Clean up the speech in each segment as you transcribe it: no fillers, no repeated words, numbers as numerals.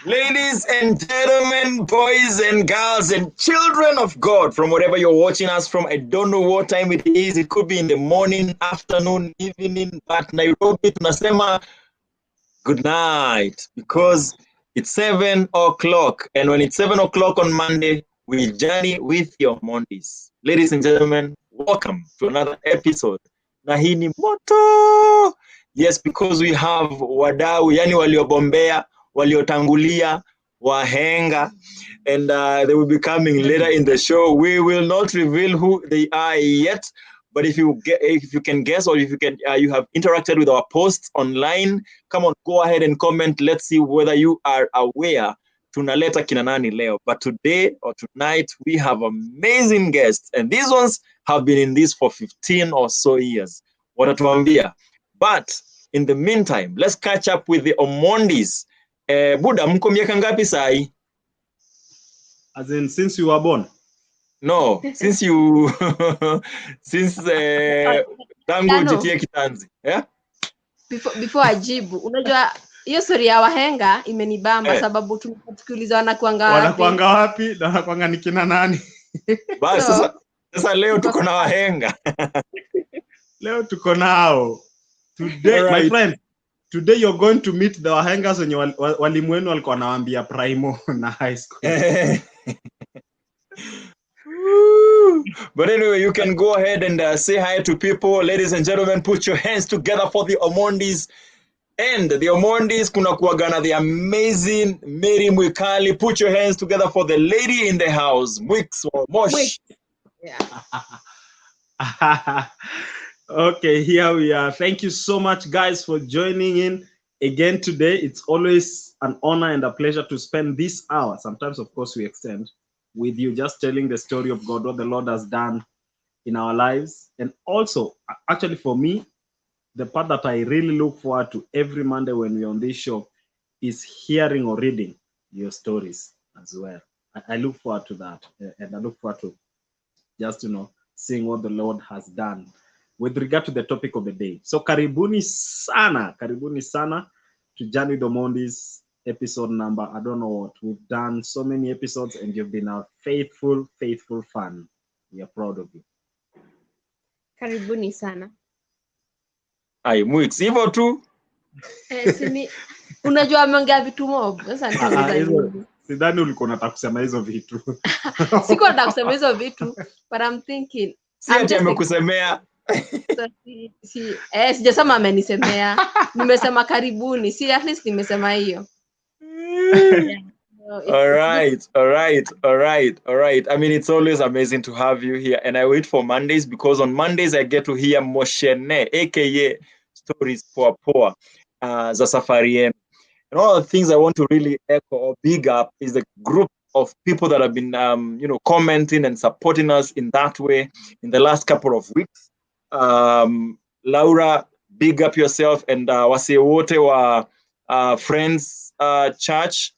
Ladies and gentlemen, boys and girls and children of God, from wherever you're watching us from, I don't know what time it is. It could be in the morning, afternoon, evening, but Nairobi tunasema good night because it's 7 o'clock. And when it's 7 o'clock on Monday, we journey with your Omondis. Ladies and gentlemen, welcome to another episode. Nahini moto. Yes, because we have wadau, yani waliobombea, waliotangulia, wahenga, and they will be coming later in the show. We will not reveal who they are yet, but if you can guess, or if you have interacted with our posts online, come on, go ahead and comment. Let's see whether you are aware. Tunaleta kina nani leo. But today or tonight, we have amazing guests, and these ones have been in this for 15 or so years. Watatuambia. But in the meantime, let's catch up with the Omondis. Buda, mko miaka ngapi sai? As in, since you were born? No, since you since tangu ujitie kitanzi. Yeah? Before ajibu, unajua hiyo story ya wahenga imenibamba sababu tukiuliza wanakuanga wapi na wanakuanga ni kina nani? Basi sasa leo tuko na wahenga. Leo tuko nao. Today, right. My friend, today you're going to meet the wahengas wenye walimu wenu walikuwa wanawaambia primo na high school. But anyway, you can go ahead and say hi to people. Ladies and gentlemen, put your hands together for the Omondis. And the Omondis, kuna kuagana, the amazing Mary Mwikali. Put your hands together for the lady in the house, Mwix or Mosh. Yeah. Okay, here we are. Thank you so much, guys, for joining in again today. It's always an honor and a pleasure to spend this hour. Sometimes, of course, we extend with you, just telling the story of God, what the Lord has done in our lives. And also, actually, for me, the part that I really look forward to every Monday when we're on this show is hearing or reading your stories as well. I look forward to that. And I look forward to just, seeing what the Lord has done with regard to the topic of the day. So karibuni sana to Journey with Omondis episode number, I don't know what. We've done so many episodes and you've been a faithful fan. We are proud of you. Karibuni sana. Ai, Mwix, hivyo tu. Simi, unajua ameongea vitu mob. Sasa nitauliza. Sidhani ulikuwa unataka kusema hizo vitu. Sikuwa nataka kusema hizo vitu, but I'm thinking. Si amekusemea. Sijasema amenisemea. Nimesema karibuni. Si at least nimesema hiyo. All right. I mean, it's always amazing to have you here, and I wait for Mondays because on Mondays I get to hear Moshene, aka stories for poor, za safari yenu. And one of the things I want to really echo or big up is the group of people that have been, commenting and supporting us in that way in the last couple of weeks. Laura, big up yourself, and wase wote wa Friends Church.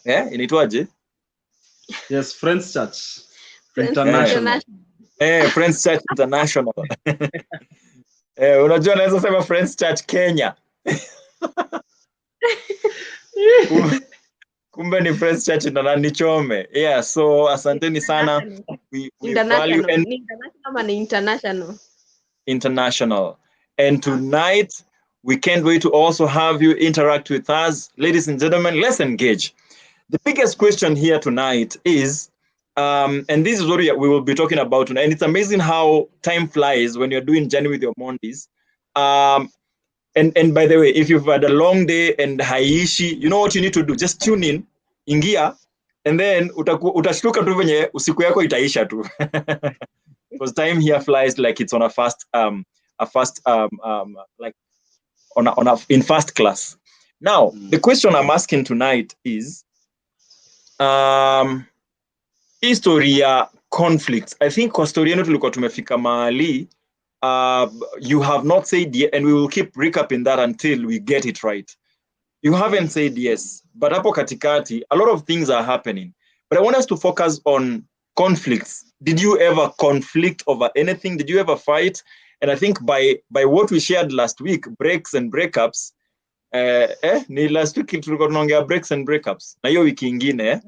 Inaitwaje? Yes, Friends Church International. Friends Church International. Unajua naweza sema Friends Church Kenya. Kumbe ni Friends Church Nichome. Yeah, so asanteni sana. We value international. And tonight we can't wait to also have you interact with us. Ladies and gentlemen, let's engage. The biggest question here tonight is, and this is what we will be talking about tonight. And it's amazing how time flies when you're doing Journey with your Omondis. And by the way, if you've had a long day and haishi, you know what you need to do? Just tune in, ingia, and then utashtuka tu venye usiku yako itaisha tu. Because time here flies like it's on a fast like in fast class. Now, the question I'm asking tonight is history ya conflicts. I think kwa story yenu tulikuwa tumefika mahali you have not said yet, and we will keep recapping that until we get it right. You haven't said yes, but hapo katikati, a lot of things are happening. But I want us to focus on conflicts. Did you ever conflict over anything? Did you ever fight? And I think by what we shared last week, breaks and breakups, ni last week tulikuwa tunaongea breaks and breakups. Na hiyo wiki ingine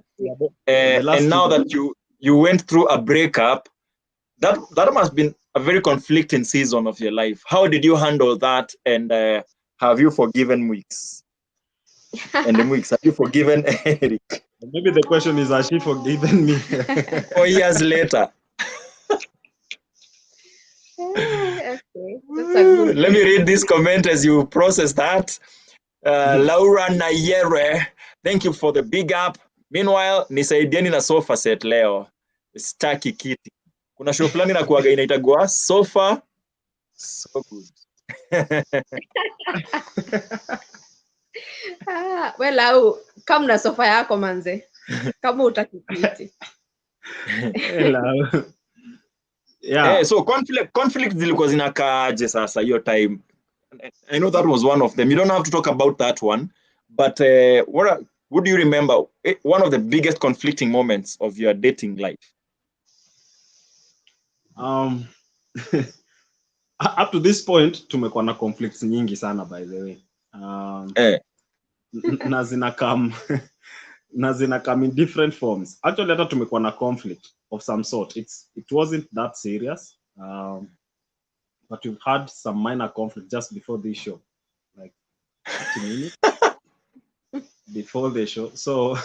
and now that you went through a breakup, that must been a very conflicting season of your life. How did you handle that, and have you forgiven Mwix? And the Mwix, have you forgiven Eric? Maybe the question is, has she forgiven me? 4 years later. Okay, that's a good. Let me read this comment as you process that. Laura Nayere, thank you for the big up. Meanwhile, nisaidieni na sofa set leo. Staki kiti. Kuna show fulani na kuaga inaitagwa sofa so good. Well, kama na sofa yako manze. Kama utakikiti. Yeah. So conflict zilikuwa zinakaaje sasa hiyo time? I know that was one of them. You don't have to talk about that one, but what do you remember? One of the biggest conflicting moments of your dating life? Up to this point, tumekuwa na conflicts nyingi sana, by the way. Na zinakam in different forms. Actually, hata tumekuwa na conflict of some sort. It wasn't that serious, but we've had some minor conflict just before this show, like 30 minutes before the show. So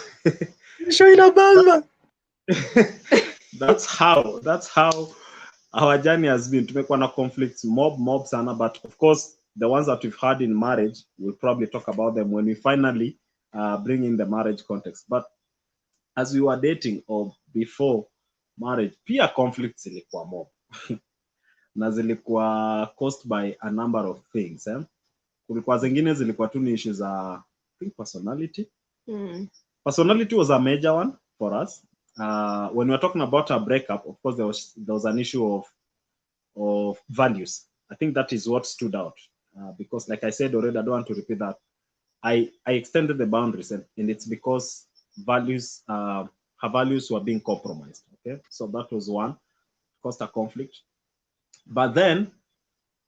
that's how our journey has been. Tumekuwa na conflicts mob sana, but of course the ones that we've had in marriage, we'll probably talk about them when we finally bring in the marriage context. But as we were dating or before marriage, pia conflicts zilikuwa mob. Na zilikuwa caused by a number of things. Kulikuwa zingine zilikuwa tu ni issues za personality. Personality was a major one for us. When we were talking about a breakup, of course there was an issue of values. I think that is what stood out, because like I said already, I don't want to repeat that. I extended the boundaries, and it's because values, her values were being compromised. Okay, so that was one, caused a conflict. But then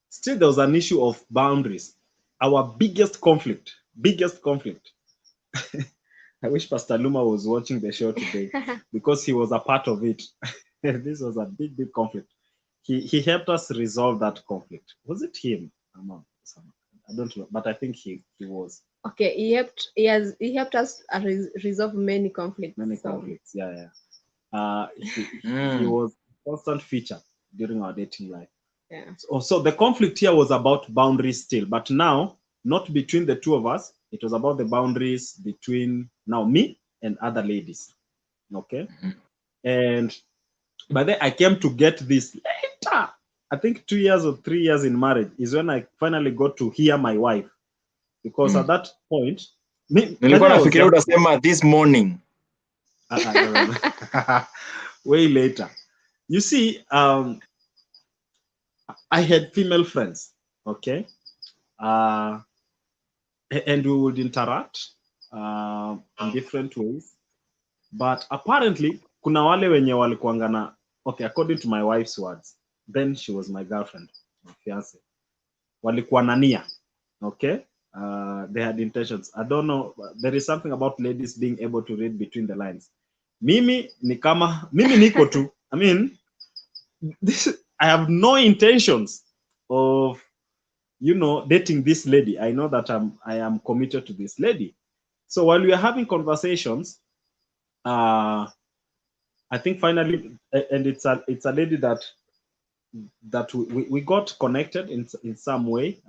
still there was an issue of boundaries. Our biggest conflict. I wish Pastor Luma was watching the show today because he was a part of it. This was a big conflict. He helped us resolve that conflict. Was it him? I don't know, but I think he was. Okay, he helped us resolve many conflicts. Conflicts, yeah. He was a constant feature during our dating life. Yeah. So the conflict here was about boundaries still, but now not between the two of us. It was about the boundaries between now me and other ladies. Okay. And by then I came to get this later. I think 2 years or 3 years in marriage is when I finally got to hear my wife, because at that point, nilikuwa nafikiria utasema this morning. Way later. You see, I had female friends, okay, and we would interact in different ways, but apparently kuna wale wenye walikuanga na, okay, according to my wife's words, then she was my girlfriend, my fiance, walikuwa na nia, okay, they had intentions. I don't know, there is something about ladies being able to read between the lines. Mimi niko tu, I mean, I have no intentions of, dating this lady. I know that I am committed to this lady. So while we are having conversations, I think finally, and it's a lady that we got connected in some way.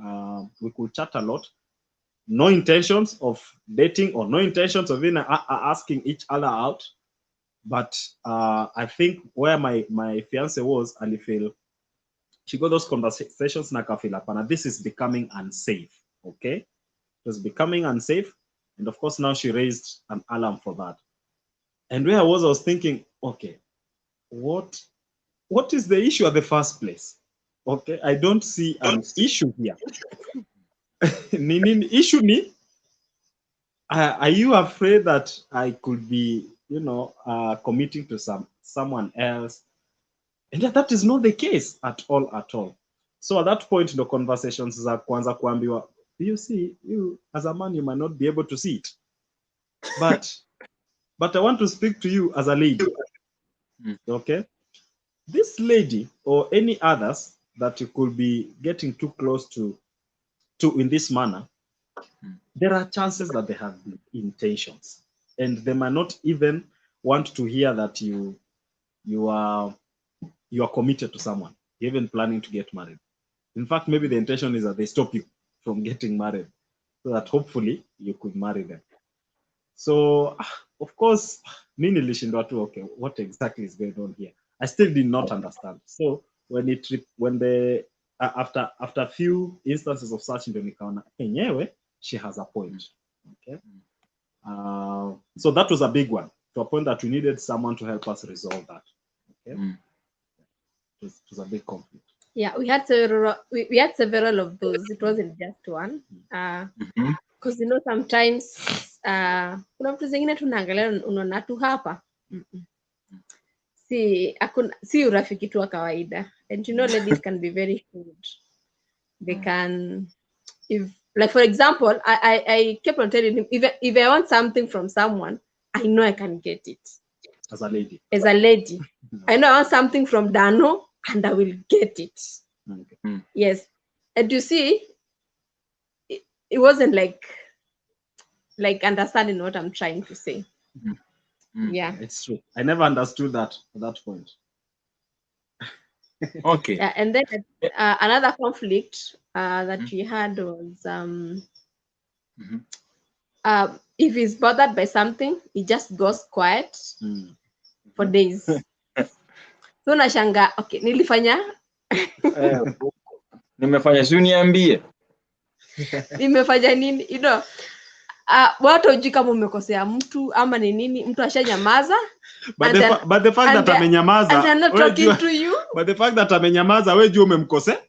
We could chat a lot. No intentions of dating or no intentions of even asking each other out. But I think where my fiance was, and if she got those conversations, and this is becoming unsafe. Okay, it was becoming unsafe, and of course now she raised an alarm for that. And where I was thinking, okay, what is the issue at the first place? Okay, I don't see an issue here. Issue ni, are you afraid that I could be, committing to someone else? And that is not the case at all. So at that point, the conversations za kwanza kuambiwa, you see, you as a man, you might not be able to see it. But I want to speak to you as a lady. Okay? This lady or any others that you could be getting too close to in this manner, there are chances that they have intentions. And they might not even want to hear that you are committed to someone. You're even planning to get married. In fact, maybe the intention is that they stop you from getting married so that hopefully you could marry them. So, of course, okay, what exactly is going on here? I still did not understand. So when after a few instances of such, she has a point. Okay. So that was a big one, to a point that we needed someone to help us resolve that. Okay. It was a big conflict. Yeah, we had several of those. It wasn't just one. Because you know, sometimes kuna vitu zingine tunaangalia unaona tu hapa. Si urafiki tu wa kawaida. And you know, ladies can be very good. They can, if like for example, I kept on telling him, if I want something from someone, I know I can get it. As a lady. I know I want something from Dano and I will get it. Okay. Yes. And you see, it wasn't like understanding what I'm trying to say. Yeah. It's true. I never understood that at that point. Okay. Yeah, and then another conflict that we had was if he's bothered by something, he just goes quiet for days. So nashanga, okay, nilifanya nimefanya uniambie. Nimefanya nini? You know, watu hujui kama umekosea mtu ama ni nini, mtu ashanyamaza. But the fact that amenyamaza, and they're not talking to you. But the fact that amenyamaza, wewe juu umemkosea?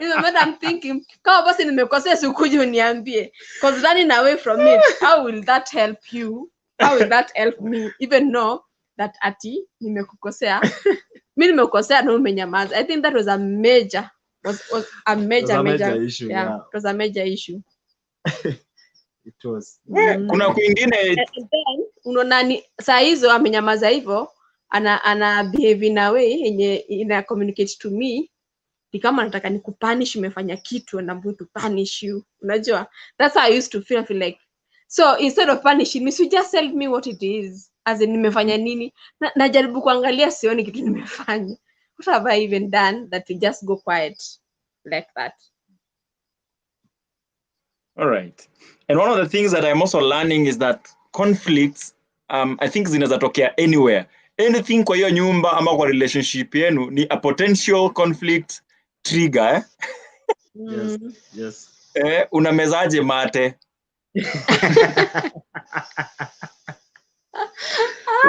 Even I'm thinking, kama basi nimekosea sikuje uniambie. Because running away from it, how will that help you? How will that help me? Even know that ati nimekukosea. Mimi nimekosea na umenyamaza. I think that was a major issue. Yeah, it was a major issue. It was. Kuna kwingine unaona saa hizo amenyamaza hivyo, ana behave in a way yenye ina communicate to me ni kama nataka nikupunish, umefanya kitu and I'm going to punish you. Unajua, that's how I used to feel like. So instead of punishing me, you just tell me what it is, as in nimefanya nini. Najaribu kuangalia sioni kitu nimefanya. What have I even done that we just go quiet like that? All right. And one of the things that I'm also learning is that conflicts, I think zinaweza tokea anywhere. Anything kwa hiyo nyumba ama kwa relationship yenu ni a potential conflict trigger. Yes. Unamezaje mate?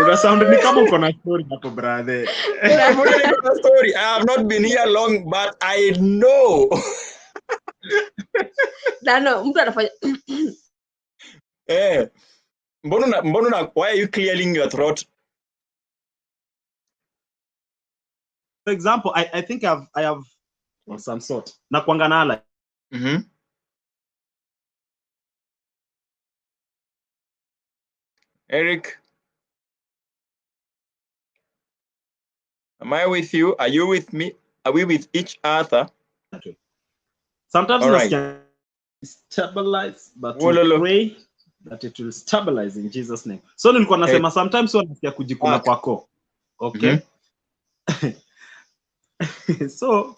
Una sound ni kama uko na story hapo brother. Story. I have not been here long, but I know. No, mtu anafanya mbona why are you clearing your throat? For example, I think I have of some sort. Na kuanganala. Eric, am I with you? Are you with me? Are we with each other? Sometimes we can stabilize, but we pray that it will stabilize in Jesus' name. So nilikuwa nasema sometimes wanasikia kujikuna kwako. Okay? So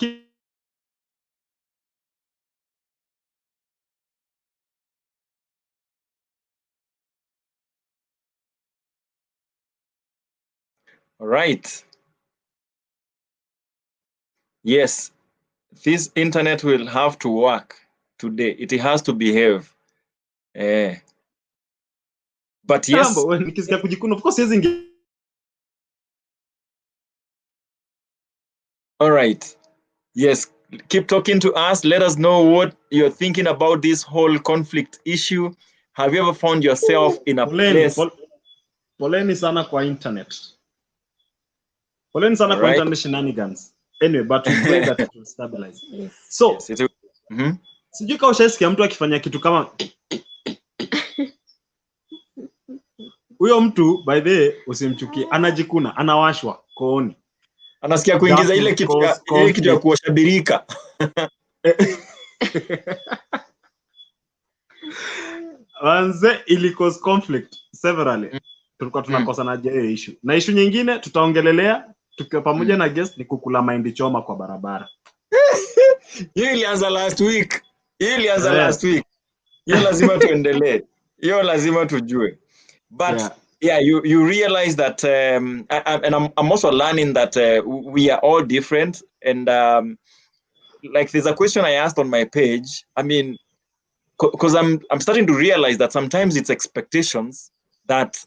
all right. Yes, this internet will have to work today. It has to behave. But yes. Nikisikia kujikuna, of course, all right. Yes, keep talking to us. Let us know what you're thinking about this whole conflict issue. Have you ever found yourself in a place? Poleni sana kwa internet. Poleni sana kwa internet shenanigans. Anyway, but we pray that it will stabilize. Yes. So, yes, Sijui kama ushasikia mtu akifanya kitu kama huyo mtu, by the way, usimchukie, anajikuna, anawashwa kooni. Anasikia kuingiza ile kitu ya kuosha birika. Wanze ili cause conflict severally. Tulikuwa tunakosana hiyo issue. Na issue nyingine tutaongelelea tukiwa pamoja na guest ni kukula mahindi choma kwa barabara. Hiyo ilianza last week. Hiyo lazima tuendelee. Hiyo lazima tujue. But yeah, you realize that and I'm also learning that we are all different, and like there's a question I asked on my page. I mean, because I'm starting to realize that sometimes it's expectations that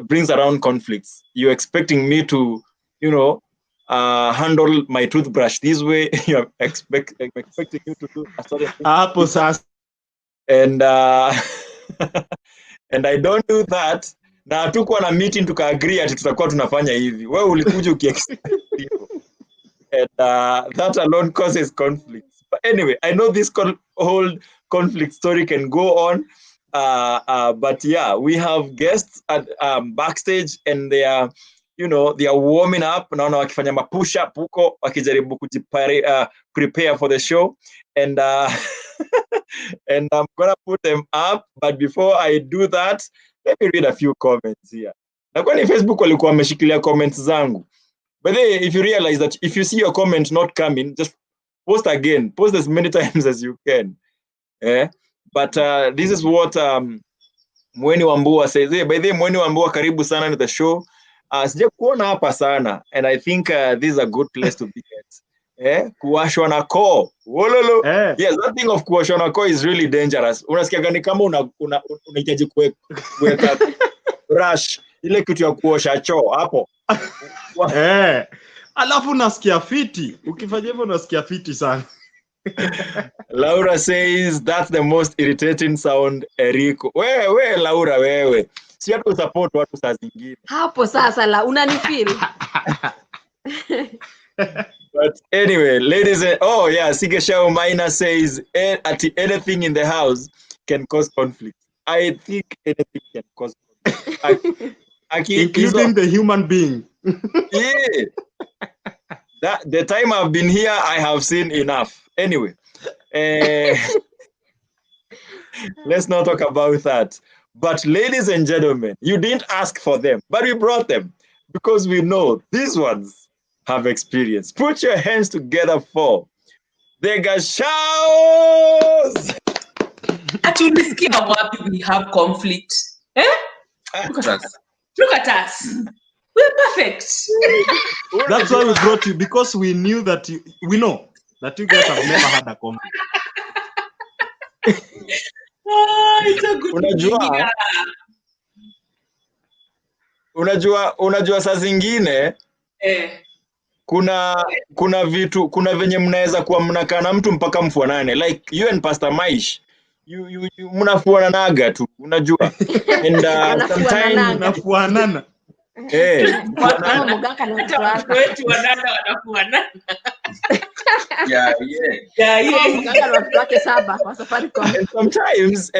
brings around conflicts. You're expecting me to, you know, handle my toothbrush this way. I'm expecting you to do a certain thing. And and I don't do that. Na hatukuwa na meeting tuka-agree ati tutakuwa tunafanya hivi. Wewe ulikuja ukiexpect hivyo. And that alone causes conflicts. But anyway, I know this whole conflict story can go on. But yeah, we have guests at backstage, and they are, you know, they are warming up. Naona wakifanya push up huko wakijaribu prepare for the show, and and I'm gonna put them up. But before I do that, let me read a few comments here. Na kwani Facebook walikuwa wameshikilia comments zangu. But then, if you realize that if you see your comment not coming, just post again. Post as many times as you can. But this is what Mweni Wambua says. Hey, by the way, Mweni Wambua, karibu sana to the show. Sija kuona hapa sana, and I think this is a good place to be at. Kuwashwa na koo. Wololo. Yes, that thing of kuwashwa na koo is really dangerous. Unasikia gani kama unahitaji kuweka brush ile kitu ya kuosha choo hapo. Alafu unasikia fiti. Ukifanya hivyo unasikia fiti sana. Laura says that's the most irritating sound, Eriko. Wewe Laura, wewe. Si hata support watu saa zingine. Hapo sasa la unanifeel. But anyway, ladies and Sigeshao Maina says anything in the house can cause conflict. I think anything can cause conflict. Including the human being. Yeah. The time I've been here, I have seen enough. Anyway, let's not talk about that. But ladies and gentlemen, you didn't ask for them, but we brought them because we know these ones have experience. Put your hands together for the Gacaus. Actually, wapi we have conflict. Look at us. Look at us. We're perfect. That's why we brought you, because we knew that we know that you guys have never had a conflict. It's a good unajua saa zingine kuna vitu, kuna venye mnaweza kuwa mnakaa na mtu mpaka mfuanane, like you and Pastor Maish, you mnafuananaga tu, unajua. And sometimes mnafuanana. And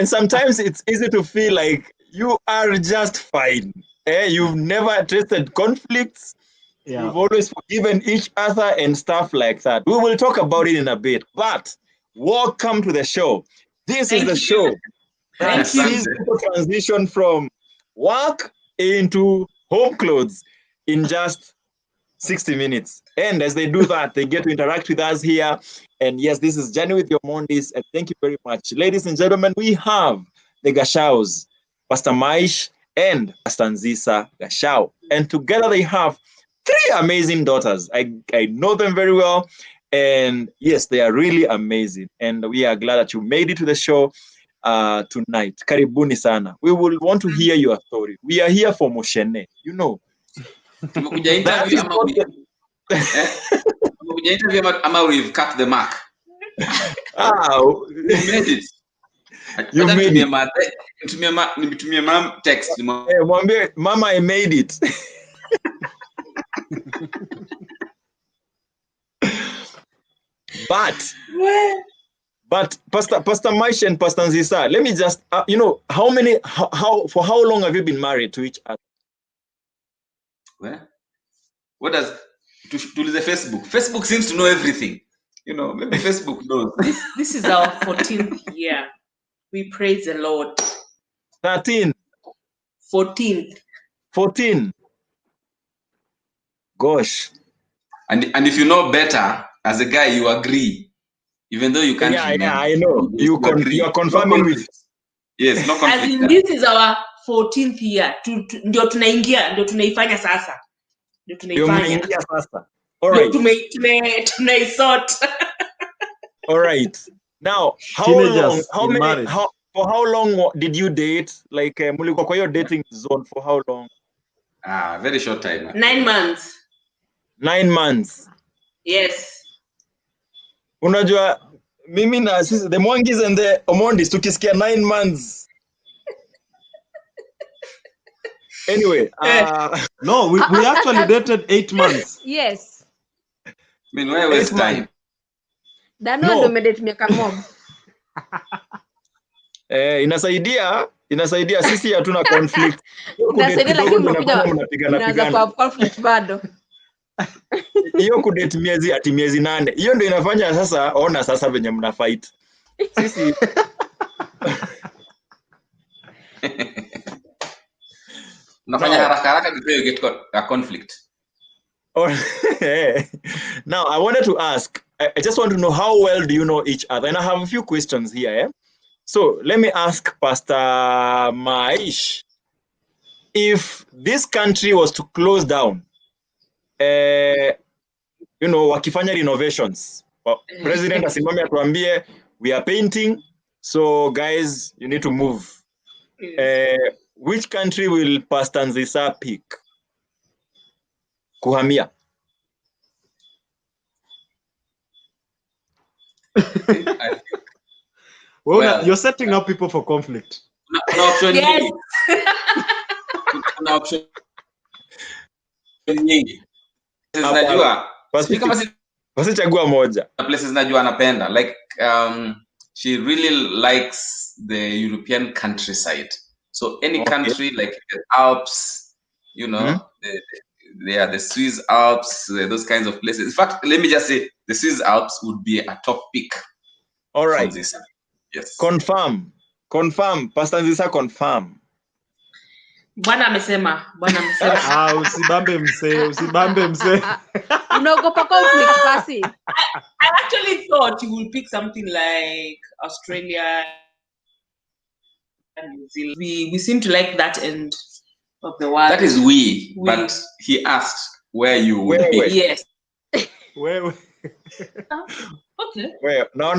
sometimes it's easy to feel like you are just fine. You've never tasted conflicts. You've always forgiven each other and stuff like that. We will talk about it in a bit. But welcome to the show. This is the show that sees people transition from work into home clothes in just 60 minutes. And as they do that, they get to interact with us here. And yes, this is Journey with your Omondis, and thank you very much. Ladies and gentlemen, we have the Gacaus, Pastor Maish and Pastor Nzisa Gacau. And together they have 3 amazing daughters. I know them very well. And yes, they are really amazing. And we are glad that you made it to the show tonight. Karibuni sana. We will want to hear your story. We are here for Moshene, you know. We've cut the mark. You made it. You made it. To me, mom text. Mama, I made it. But Pastor Maish and Pastor Nzisa, let me just, for how long have you been married to each other? Well, what does to the Facebook? Facebook seems to know everything. Maybe Facebook knows. This is our 14th year. We praise the Lord. 13. 14th. 14. Gosh. And if you know better, as a guy, you agree. Even though you can't remember. Yeah, I know. You are confirming with. Yes, no conflict. As in, this is our 14th year. Ndio tunaingia, ndio tunaifanya sasa. Ndio tunaifanya. All right. Tunaisort. All right. Now, for how long did you date? Like, mulikuwa kwa hiyo dating zone for how long? Very short time. 9 months. 9 months. Yes. Unajua mimi na sisi the Mwangis and the Omondis tukisikia 9 months. Anyway, no, we actually dated 8 months. Yes. I mean, why waste time? Dano ndo medate miaka moja. Inasaidia sisi hatuna conflict. Inasaidia lakini mnapiga kwa conflict bado. Hiyo kudate miezi 8. Hiyo ndio inafanya sasa ona sasa venye mna fight. Sisi nafanya haraka before you get a conflict. Now I wanted to ask, I just want to know how well do you know each other, and I have a few questions here. So let me ask Pastor Maish, if this country was to close down, wakifanya renovations, President asimame atuambie we are painting, so guys you need to move. Which country will Pastor Nzisa pick? Kuhamia. Well, you're setting up people for conflict. Yes. Kuna option nyingi. Najua. Wasichagua moja. Places najua anapenda. Like she really likes the European countryside. So any country like the Alps, the Swiss Alps, those kinds of places. In fact, let me just say the Swiss Alps would be a top pick. All right. Yes. Confirm. Pastor Nzisa, confirm. Bwana amesema. Usibambe mse. Unaogopa conflict basi. I actually thought you would pick something like Australia and New Zealand. We seem to like that end of the world. That is but he asked where you would pick. Yes. Where? Okay. Well, now,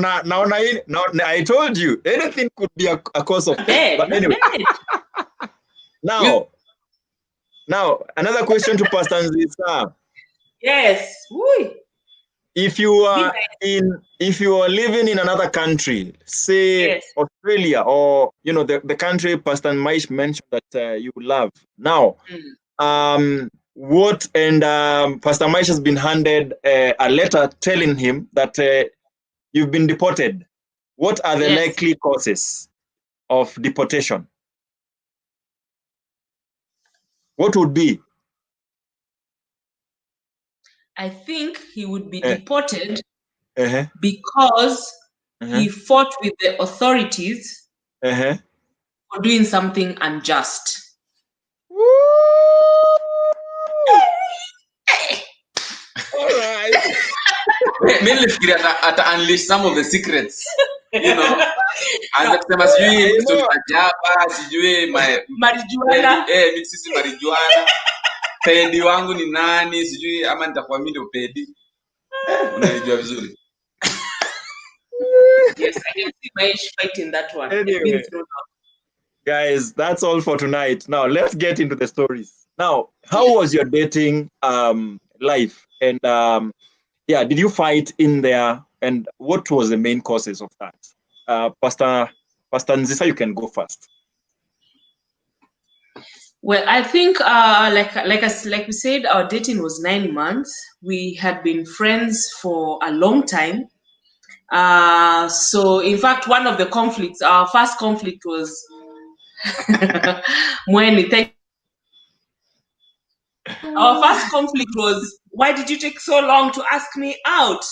I told you, anything could be a cause of death. But anyway. Now, another question to Pastor Nzisa. Yes. Woo. If you are living in another country, say Australia, or the country Pastor Maish mentioned that you love. Now, Pastor Maish has been handed a letter telling him that you've been deported. What are the likely causes of deportation? What would be? I think he would be deported because he fought with the authorities for doing something unjust. All right. Mainly ata unleash some of the secrets, and kusema sijui story hapa, sijui marijuana. Mimi sisi marijuana. Pedi wangu ni nani, sijui ama nitakuwa mimi ndio pedi. Unanijua vizuri. Yes, I can see Maish fighting that one. Anyway, guys, that's all for tonight. Now let's get into the stories. Now, how was your dating life? And did you fight in there? And what was the main causes of that? Pastor Nzisa, you can go first. Well, I think like we said, our dating was 9 months. We had been friends for a long time. So in fact, one of the conflicts, our first conflict was our first conflict was, why did you take so long to ask me out?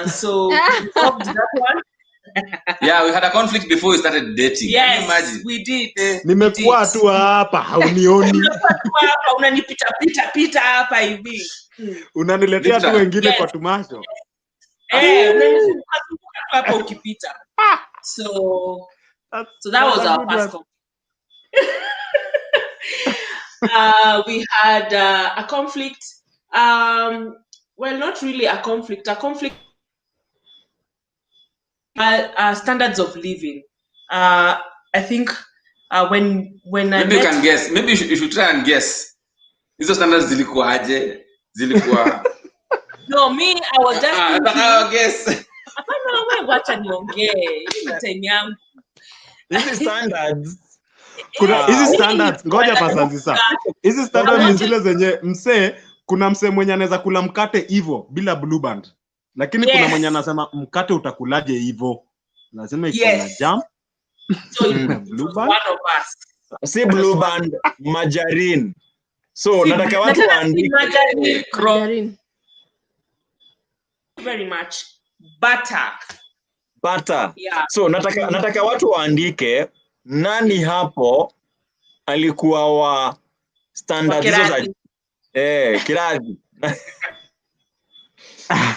So we resolved that one. Yeah, we had a conflict before we started dating. Yes, Can you imagine? we did. Nimekuwa tu hapa haunioni. Hapa unanipita hapa hivi. Unaniletea tu wengine kwa tumasho. Unanizunguka hapa ukipita. So that was our first conflict. We had a conflict. Well, not really a conflict. A conflict. Standards of living. I think when maybe you can guess. Maybe you should try and guess. Hizo standards zilikuwaje? Zilikuwa. No, me, I was just I guess. Hapana, wewe wacha niongee. Hii time yangu. Hizi standards. Hizi standards, ngoja pasanzi sana. Hizi standards ni zile zenye kuna msee mwenye anaweza kula mkate hivyo bila blue band. Lakini kuna mwenye anasema mkate utakulaje hivyo? Lazima ikuwe na jam. So blue band. One of us. Si blue band, margarine. So nataka watu waandike margarine. Very much. Butter. Yeah. So nataka watu waandike nani hapo alikuwa wa standard hizo za kiradhi.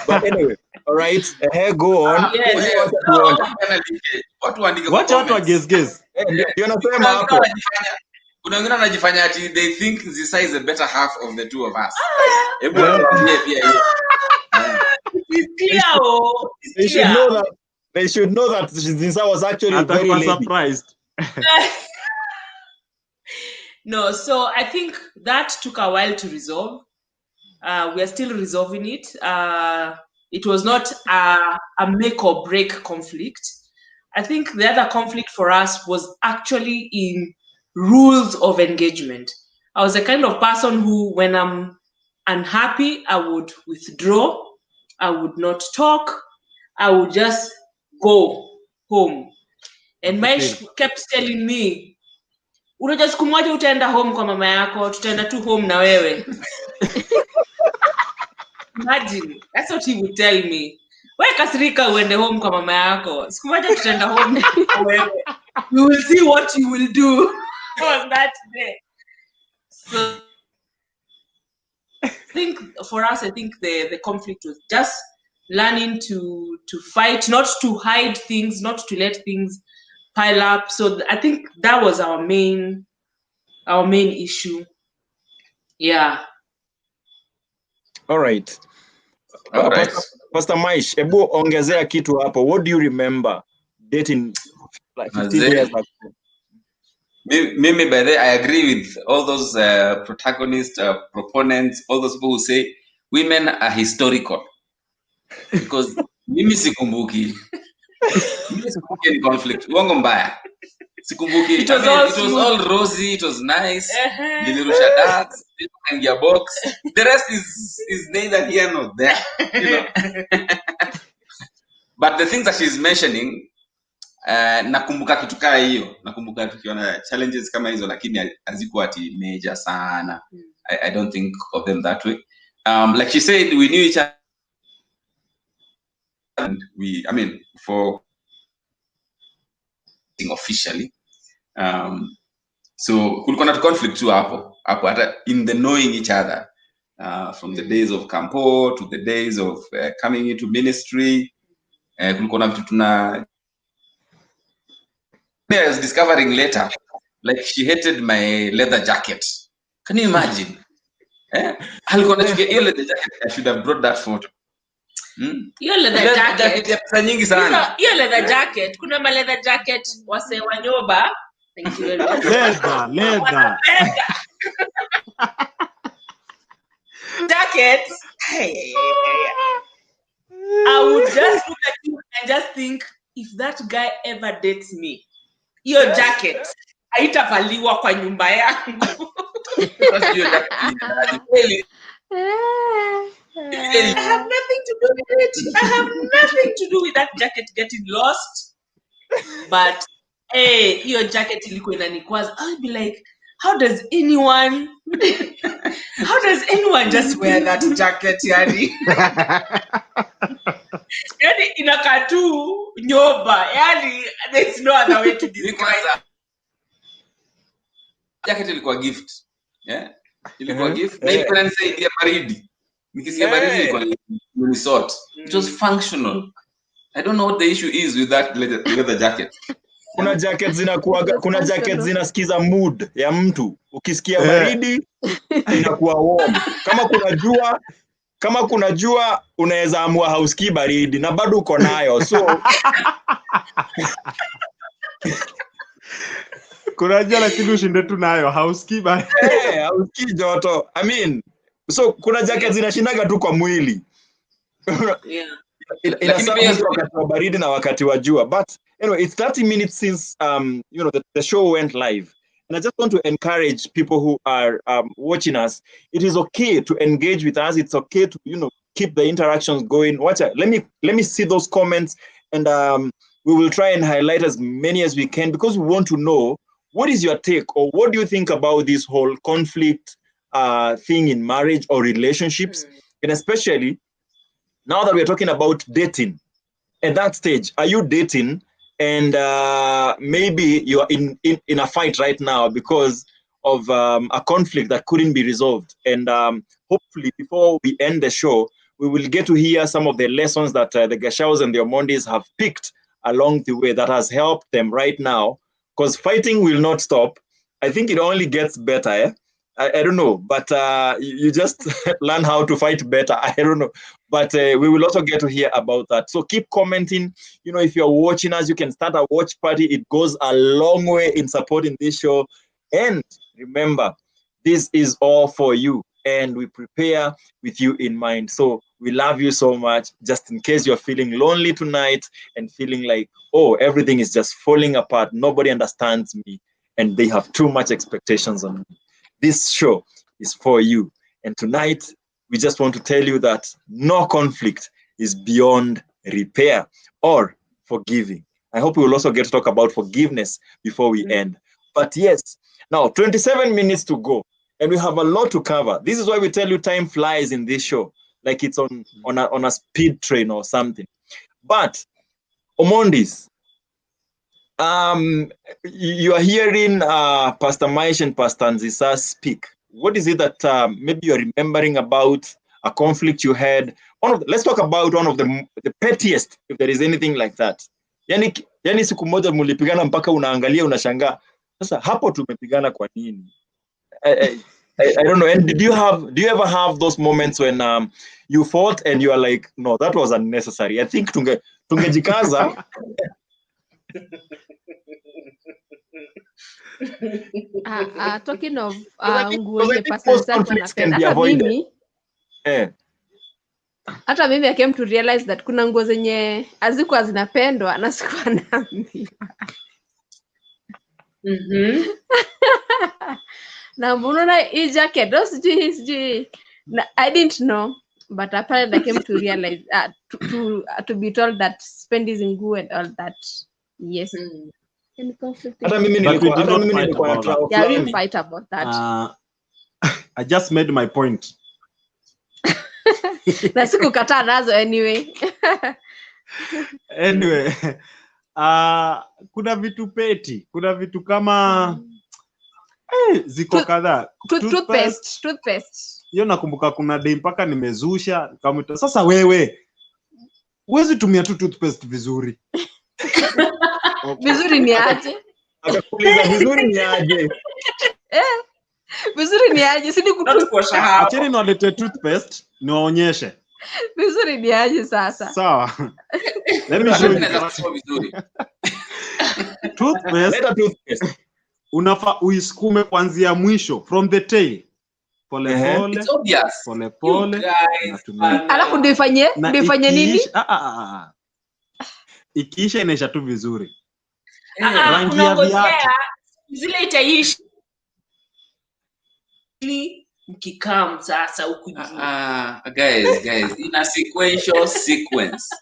But anyway, all right. Go on. Watu guess. Ndio nasema hapo. Kuna wengine wanajifanya ati they think Zisa is a better half of the two of us. Hebu pia They should know that Zisa was actually very surprised. No, so I think that took a while to resolve. We are still resolving it. It was not a make or break conflict. I think the other conflict for us was actually in rules of engagement. I was the kind of person who, when I'm unhappy, I would withdraw. I would not talk. I would just go home. And Maish kept telling me, unajua siku moja utaenda home kwa mama yako, tutaenda tu home na wewe. Imagine, that's what he would tell me. Wewe kasirika uende home kwa mama yako. Siku moja tutaenda home na wewe. We will see what you will do on that day. So I think for us, the conflict was just learning to fight, not to hide things, not to let things pile up. So I think that was our main issue. Yeah. All right. Pastor Maish, ebu ongezea kitu hapo. What do you remember dating like 15 years ago? Mimi, by the way, I agree with all those protagonists, proponents, all those people who say women are historical. Because mimi sikumbuki ni conflict. Uongo mbaya. Sikumbuki. It was all rosy, it was nice. Nilirusha darts, niliingia box. The rest is neither here nor there, you know. But the things that she's mentioning, nakumbuka kitu kama hiyo. Nakumbuka tukiona challenges kama hizo, lakini hazikuwa ati major sana. I don't think of them that way. Like she said, we knew each other. And for officially, so kulikuwa na conflict tu hapo hata in the knowing each other, from the days of campo to the days of coming into ministry. Kulikuwa na vitu I was discovering later, like she hated my leather jacket. Can you imagine? Alikuwa anachukia hiyo leather jacket. I should have brought that photo. Hiyo leather jacket ya pesa nyingi sana. Hiyo leather jacket, kuna ma leather jacket wase wanyoba. Thank you very much. Leather. Jacket. I would just look at you and just think, if that guy ever dates me, hiyo jacket haitavaliwa kwa nyumba yangu. I have nothing to do with it. I have nothing to do with that jacket getting lost. But hey, your jacket ilikuwa inanikwaza. I'll be like, how does anyone just wear that jacket, yani? Yani inakaa tu nyoba. Yani there's no other way to describe. Jacket ilikuwa gift. Yeah? Ilikuwa gift. Na ilikuwa inanisaidia baridi. Nikisikia baridi ilikuwa ni sort. It was functional. I don't know what the issue is with that leather jacket. Kuna jacket zinasikiza mood ya mtu. Ukisikia baridi inakuwa warm. Kama kuna jua unaweza amua hausikii baridi na bado uko nayo. So kuna jua lakini ushinde tu nayo hausikii baridi. Hausikii joto. I mean, so kuna jacket zinashindaga tu kwa mwili. Yeah. Inasaidia wakati wa baridi na wakati wa jua. But anyway, it's 30 minutes since the show went live. And I just want to encourage people who are watching us. It is okay to engage with us. It's okay to keep the interactions going. Let me see those comments, and we will try and highlight as many as we can, because we want to know what is your take, or what do you think about this whole conflict thing in marriage or relationships, and especially now that we're talking about dating. At that stage, are you dating and maybe you are in a fight right now because of a conflict that couldn't be resolved? And hopefully before we end the show, we will get to hear some of the lessons that the Gacaus and the Omondis have picked along the way that has helped them right now, because fighting will not stop. I think it only gets better. I don't know, but you just learn how to fight better. I don't know, but we will also get to hear about that. So keep commenting. If you're watching us, you can start a watch party. It goes a long way in supporting this show. And remember, this is all for you, and we prepare with you in mind. So we love you so much. Just in case you're feeling lonely tonight and feeling like, oh, everything is just falling apart, nobody understands me, and they have too much expectations on me, this show is for you. And tonight, we just want to tell you that no conflict is beyond repair or forgiving. I hope we will also get to talk about forgiveness before we end. But yes, now 27 minutes to go, and we have a lot to cover. This is why we tell you time flies in this show, like it's on a speed train or something. But Omondis, you are hearing Pastor Maish and Pastor Nzisa speak. What is it that maybe you're remembering about a conflict you had? Let's talk about one of the pettiest, if there is anything like that. Yani siku moja mulipigana mpaka unaangalia unashangaa. Sasa hapo tumepigana kwa nini? I don't know. And do you ever have those moments when you fought and you are like, no, that was unnecessary. I think tungejikaza. Talking of nguo nye Pastor anapenda, hata mimi I came to realize that kuna nguo zenye hazikuwa zinapendwa na sikuwa naambiwa. Na mbona hii jacket sijui I didn't know, but apparently I came to realize to be told that spend is in nguo and all that. Yes. Any conflict? I didn't fight about that. I just made my point. Na sikukataa nazo anyway. Anyway, kuna vitu peti, kuna vitu kama ziko kadhaa. Toothpaste. Hiyo nakumbuka kuna day mpaka nimezusha kama sasa wewe huwezi tumia tu toothpaste vizuri. Vizuri ni aje? Akakuuliza vizuri ni aje? Vizuri ni aje? Sidi kuosha hapo. Acheni niwalete toothpaste niwaonyeshe. Vizuri ni aje sasa? Sawa. Let me show you. Toothpaste. Unafaa uisukume kuanzia mwisho from the tail. Pole. It's obvious. Pole. Alafu ndio ifanye nini? Ikiisha inaisha tu vizuri. Rangi ya viatu zile itaishi mkikam sasa huku juu. Guys, in a sequential sequence.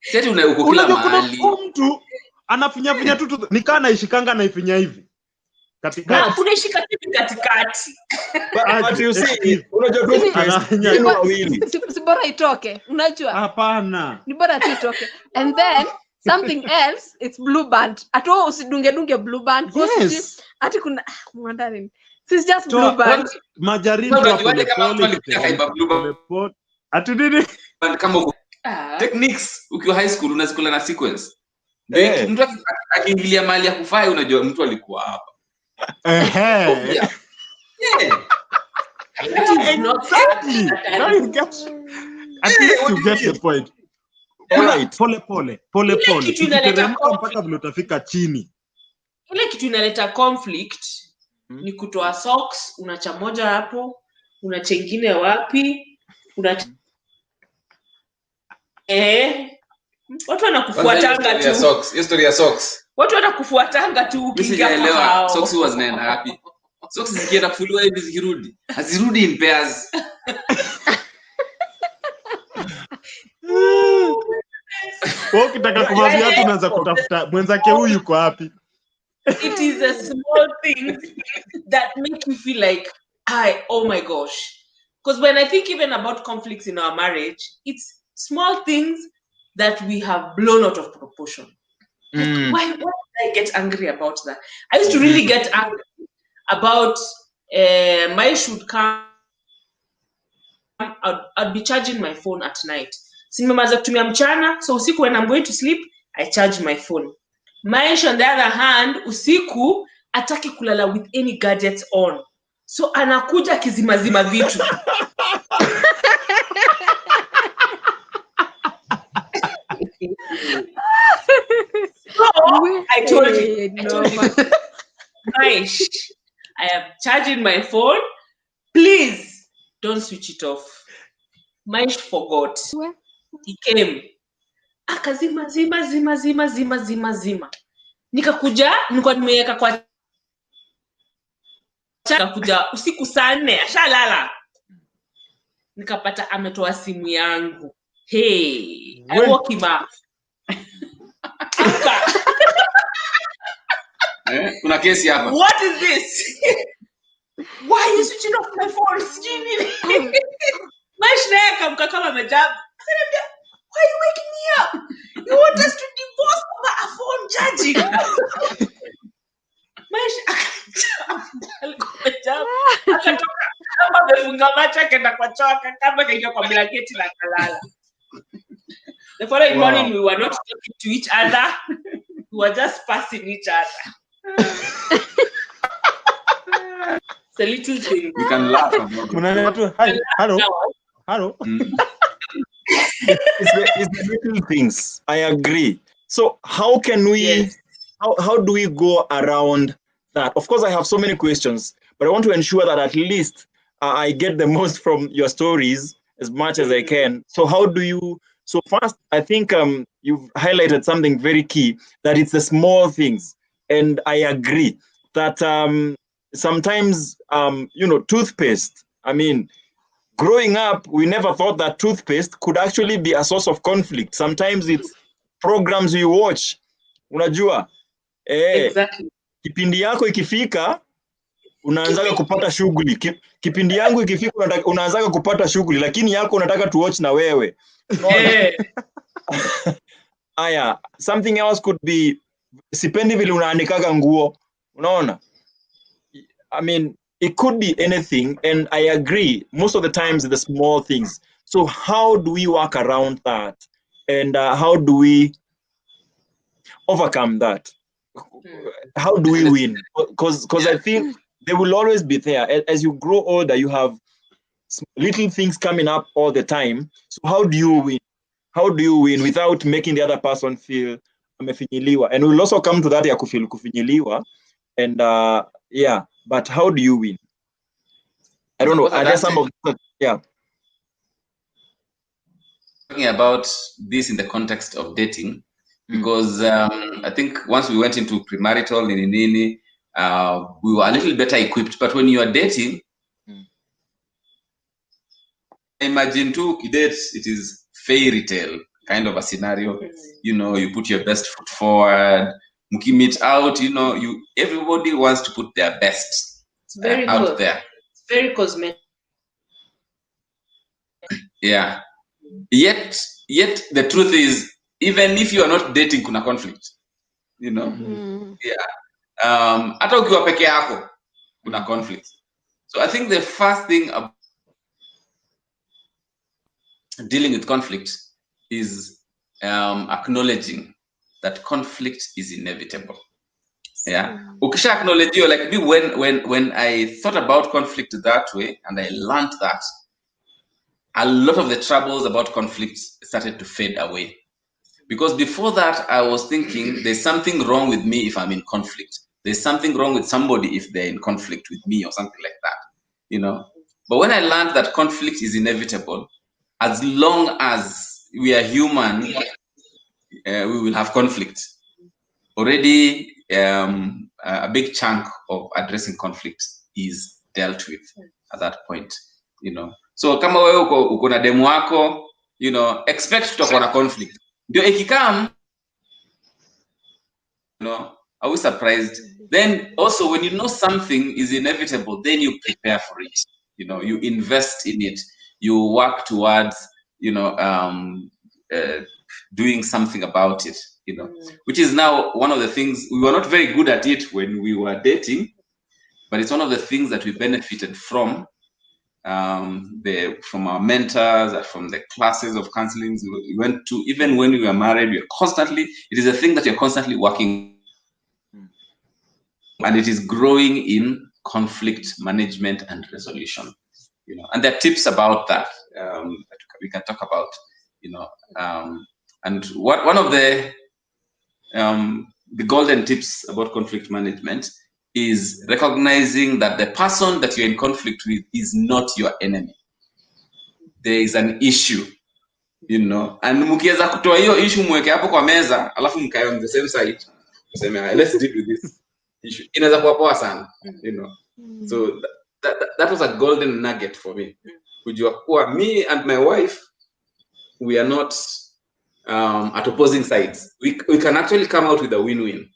Sasa uko kila mahali. Mtu anafinya tu nikaa naishikanga naifinya hivi. Katikati. Unashika hivi katikati. But you see, unajua wawili. Si bora itoke, unajua? Hapana. Ni bora tu itoke. And then something else, it's blue band. Ato usidunge blue band. Yes. Ati kuna mwandani. It's just blue band. Majarini pole. Ati nini? Kama techniques ukiwa high school unazikula na sequence. Mtu akiingilia mali ya kufai unajua mtu alikuwa hapa. Yeah. Exactly. At least you get the point. Pole. Ukiteremka mpaka vile utafika chini. Ile kitu inaleta conflict ni kutoa socks, unacha moja hapo, unacha ingine wapi, watu wanakufuatanga tu. History ya socks. Watu wanakufuatanga tu ukiingia kwa socks was nene happy. Socks zikienda kufuliwa hivi zikirudi. Hazirudi in pairs. Ukitaka kuvaa viatu unaanza kutafuta mwenzake huyu yuko wapi. It is a small thing that make you feel like, oh my gosh. Because when I think even about conflicts in our marriage, it's small things that we have blown out of proportion. Like, why did I get angry about that? I used to really get angry about my should come. I'd be charging my phone at night. Simemaza kutumia mchana, so usiku when I'm going to sleep, I charge my phone. Maish on the other hand, usiku ataki kulala with any gadgets on. So anakuja kizimazima vitu. So I told you, Maish, I am charging my phone. Please don't switch it off. Maish forgot. He came. Akazima zima. Nikakuja, nilikuwa nimeweka kwa kuja usiku saa 4 ashalala. Nikapata ametoa simu yangu. Hey, I woke him up. Kuna kesi hapa. What is this? Why are you switching off my phone? Maish naye akamka kama amejabu. Why are you waking me up? You want us to divorce over a phone charging? Maish akatoka kama amefunga macho akaenda kwa choka kama kaingia kwa blanketi na kalala. The following morning we were not talking to each other. We were just passing each other. It's a little thing. We can laugh about it. Hi. Hello. It's the little things. I agree. So how can we? Yes. How do we go around that? Of course, I have so many questions, but I want to ensure that at least I get the most from your stories as much as I can. So how do you? So first, I think you've highlighted something very key, that it's the small things, and I agree that sometimes toothpaste. I mean, growing up, we never thought that toothpaste could actually be a source of conflict. Sometimes it's programs we watch. Unajua? Exactly. Kipindi yako ikifika, unaanzaga kupata shughuli. Kipindi yangu ikifika, unaanzaga kupata shughuli, lakini yako unataka tu watch na wewe. Aya, something else could be, sipendi vile unaanikaga nguo. Unaona? I mean, it could be anything, and I agree, most of the times the small things. So how do we work around that? And how do we overcome that? How do we win? Because I think they will always be there. As you grow older, you have little things coming up all the time. So how do you win? How do you win without making the other person feel amefinyiliwa? And we'll also come to that ya kufeel kufinyiliwa. And yeah, but how do you win? I don't know. Are there some of yeah. Talking about this in the context of dating, because I think once we went into premarital, we were a little better equipped. But when you are dating, imagine too, it is fairy tale kind of a scenario. You know, you put your best foot forward. Meet out, you know, everybody wants to put their best out there. It's very cosmetic. Yeah. Yet the truth is, even if you are not dating, kuna conflict. You know? Yeah. Hata ukiwa peke yako, kuna conflict. So I think the first thing about dealing with conflict is acknowledging that conflict is inevitable. Yeah. Ukisha acknowledge you, like me, when I thought about conflict that way and I learned that, a lot of the troubles about conflict started to fade away. Because before that, I was thinking there's something wrong with me if I'm in conflict. There's something wrong with somebody if they're in conflict with me or something like that, you know. But when I learned that conflict is inevitable, as long as we are human, we will have conflict. Already, a big chunk of addressing conflict is dealt with at that point, you know. So kama wewe uko na demu wako, you know, expect tutakuwa na conflict. Ndio ikikam, you know, are we surprised? Then also when you know something is inevitable, then you prepare for it. You know, you invest in it. You work towards, you know, doing something about it, you know, which is now one of the things we were not very good at it when we were dating, but it's one of the things that we benefited from our mentors and from the classes of counseling we went to. Even when we were married, it is a thing that you're constantly working, and it is growing in conflict management and resolution, you know. And there are tips about that that we can talk about, you know. And one of the golden tips about conflict management is recognizing that the person that you're in conflict with is not your enemy. There is an issue, you know, and mkiweza kutoa hiyo issue mweke hapo kwa meza, alafu mkae on the same side, useme let's deal with this issue, inaweza kuwa poa sana, you know. So that was a golden nugget for me, kujua kuwa me and my wife, we are not at opposing sides. We can actually come out with a win-win.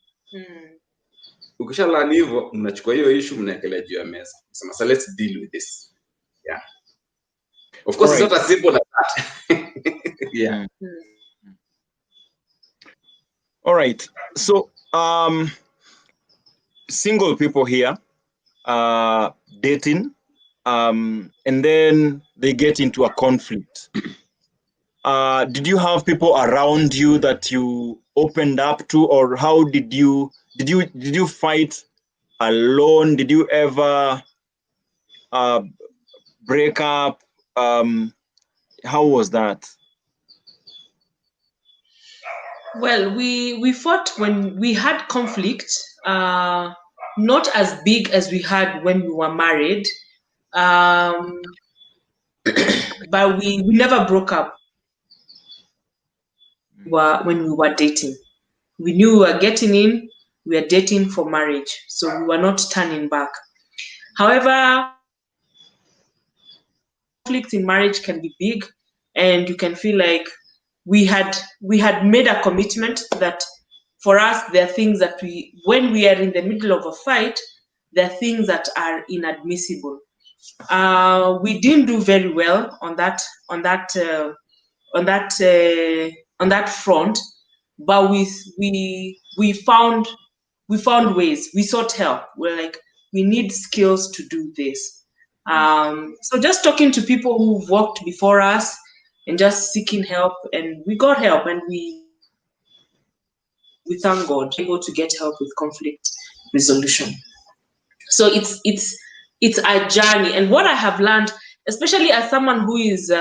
Ukisha learn hivyo, mnachukua hiyo issue mnaekelea juu ya meza, sema so let's deal with this. Yeah. Of course, it's not as simple as that. Yeah. All right. So, single people here dating, and then they get into a conflict. Did you have people around you that you opened up to, or how did you fight alone? Did you ever break up? How was that? Well, we fought when we had conflict, not as big as we had when we were married, but we never broke up when we were dating. We knew we were getting in, we were dating for marriage, so we were not turning back. However, conflict in marriage can be big, and you can feel like we had made a commitment that for us there are things that when we are in the middle of a fight, there are things that are inadmissible. We didn't do very well on that front, but we found ways. We sought help. We're like, we need skills to do this. So just talking to people who've worked before us and just seeking help, and we got help, and we thank God able to get help with conflict resolution. So it's a journey, and what I have learned, especially as someone who is,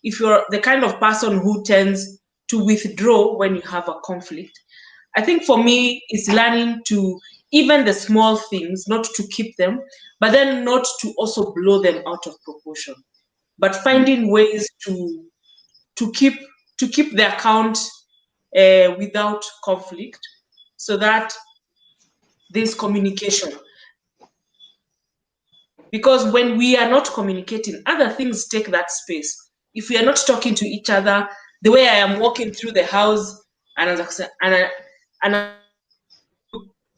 if you're the kind of person who tends to withdraw when you have a conflict, I think for me it's learning to, even the small things, not to keep them, but then not to also blow them out of proportion, but finding ways to keep the account without conflict, so that there's communication. Because when we are not communicating, other things take that space. If we are not talking to each other, the way I am walking through the house,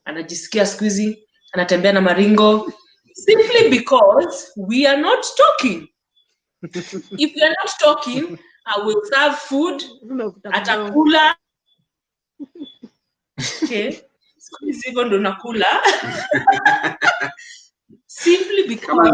anajisikia siku hizi anatembea na maringo, simply because we are not talking. If we are not talking, I will serve food, atakula. Okay, siku hizi hivyo ndo nakula. Simply because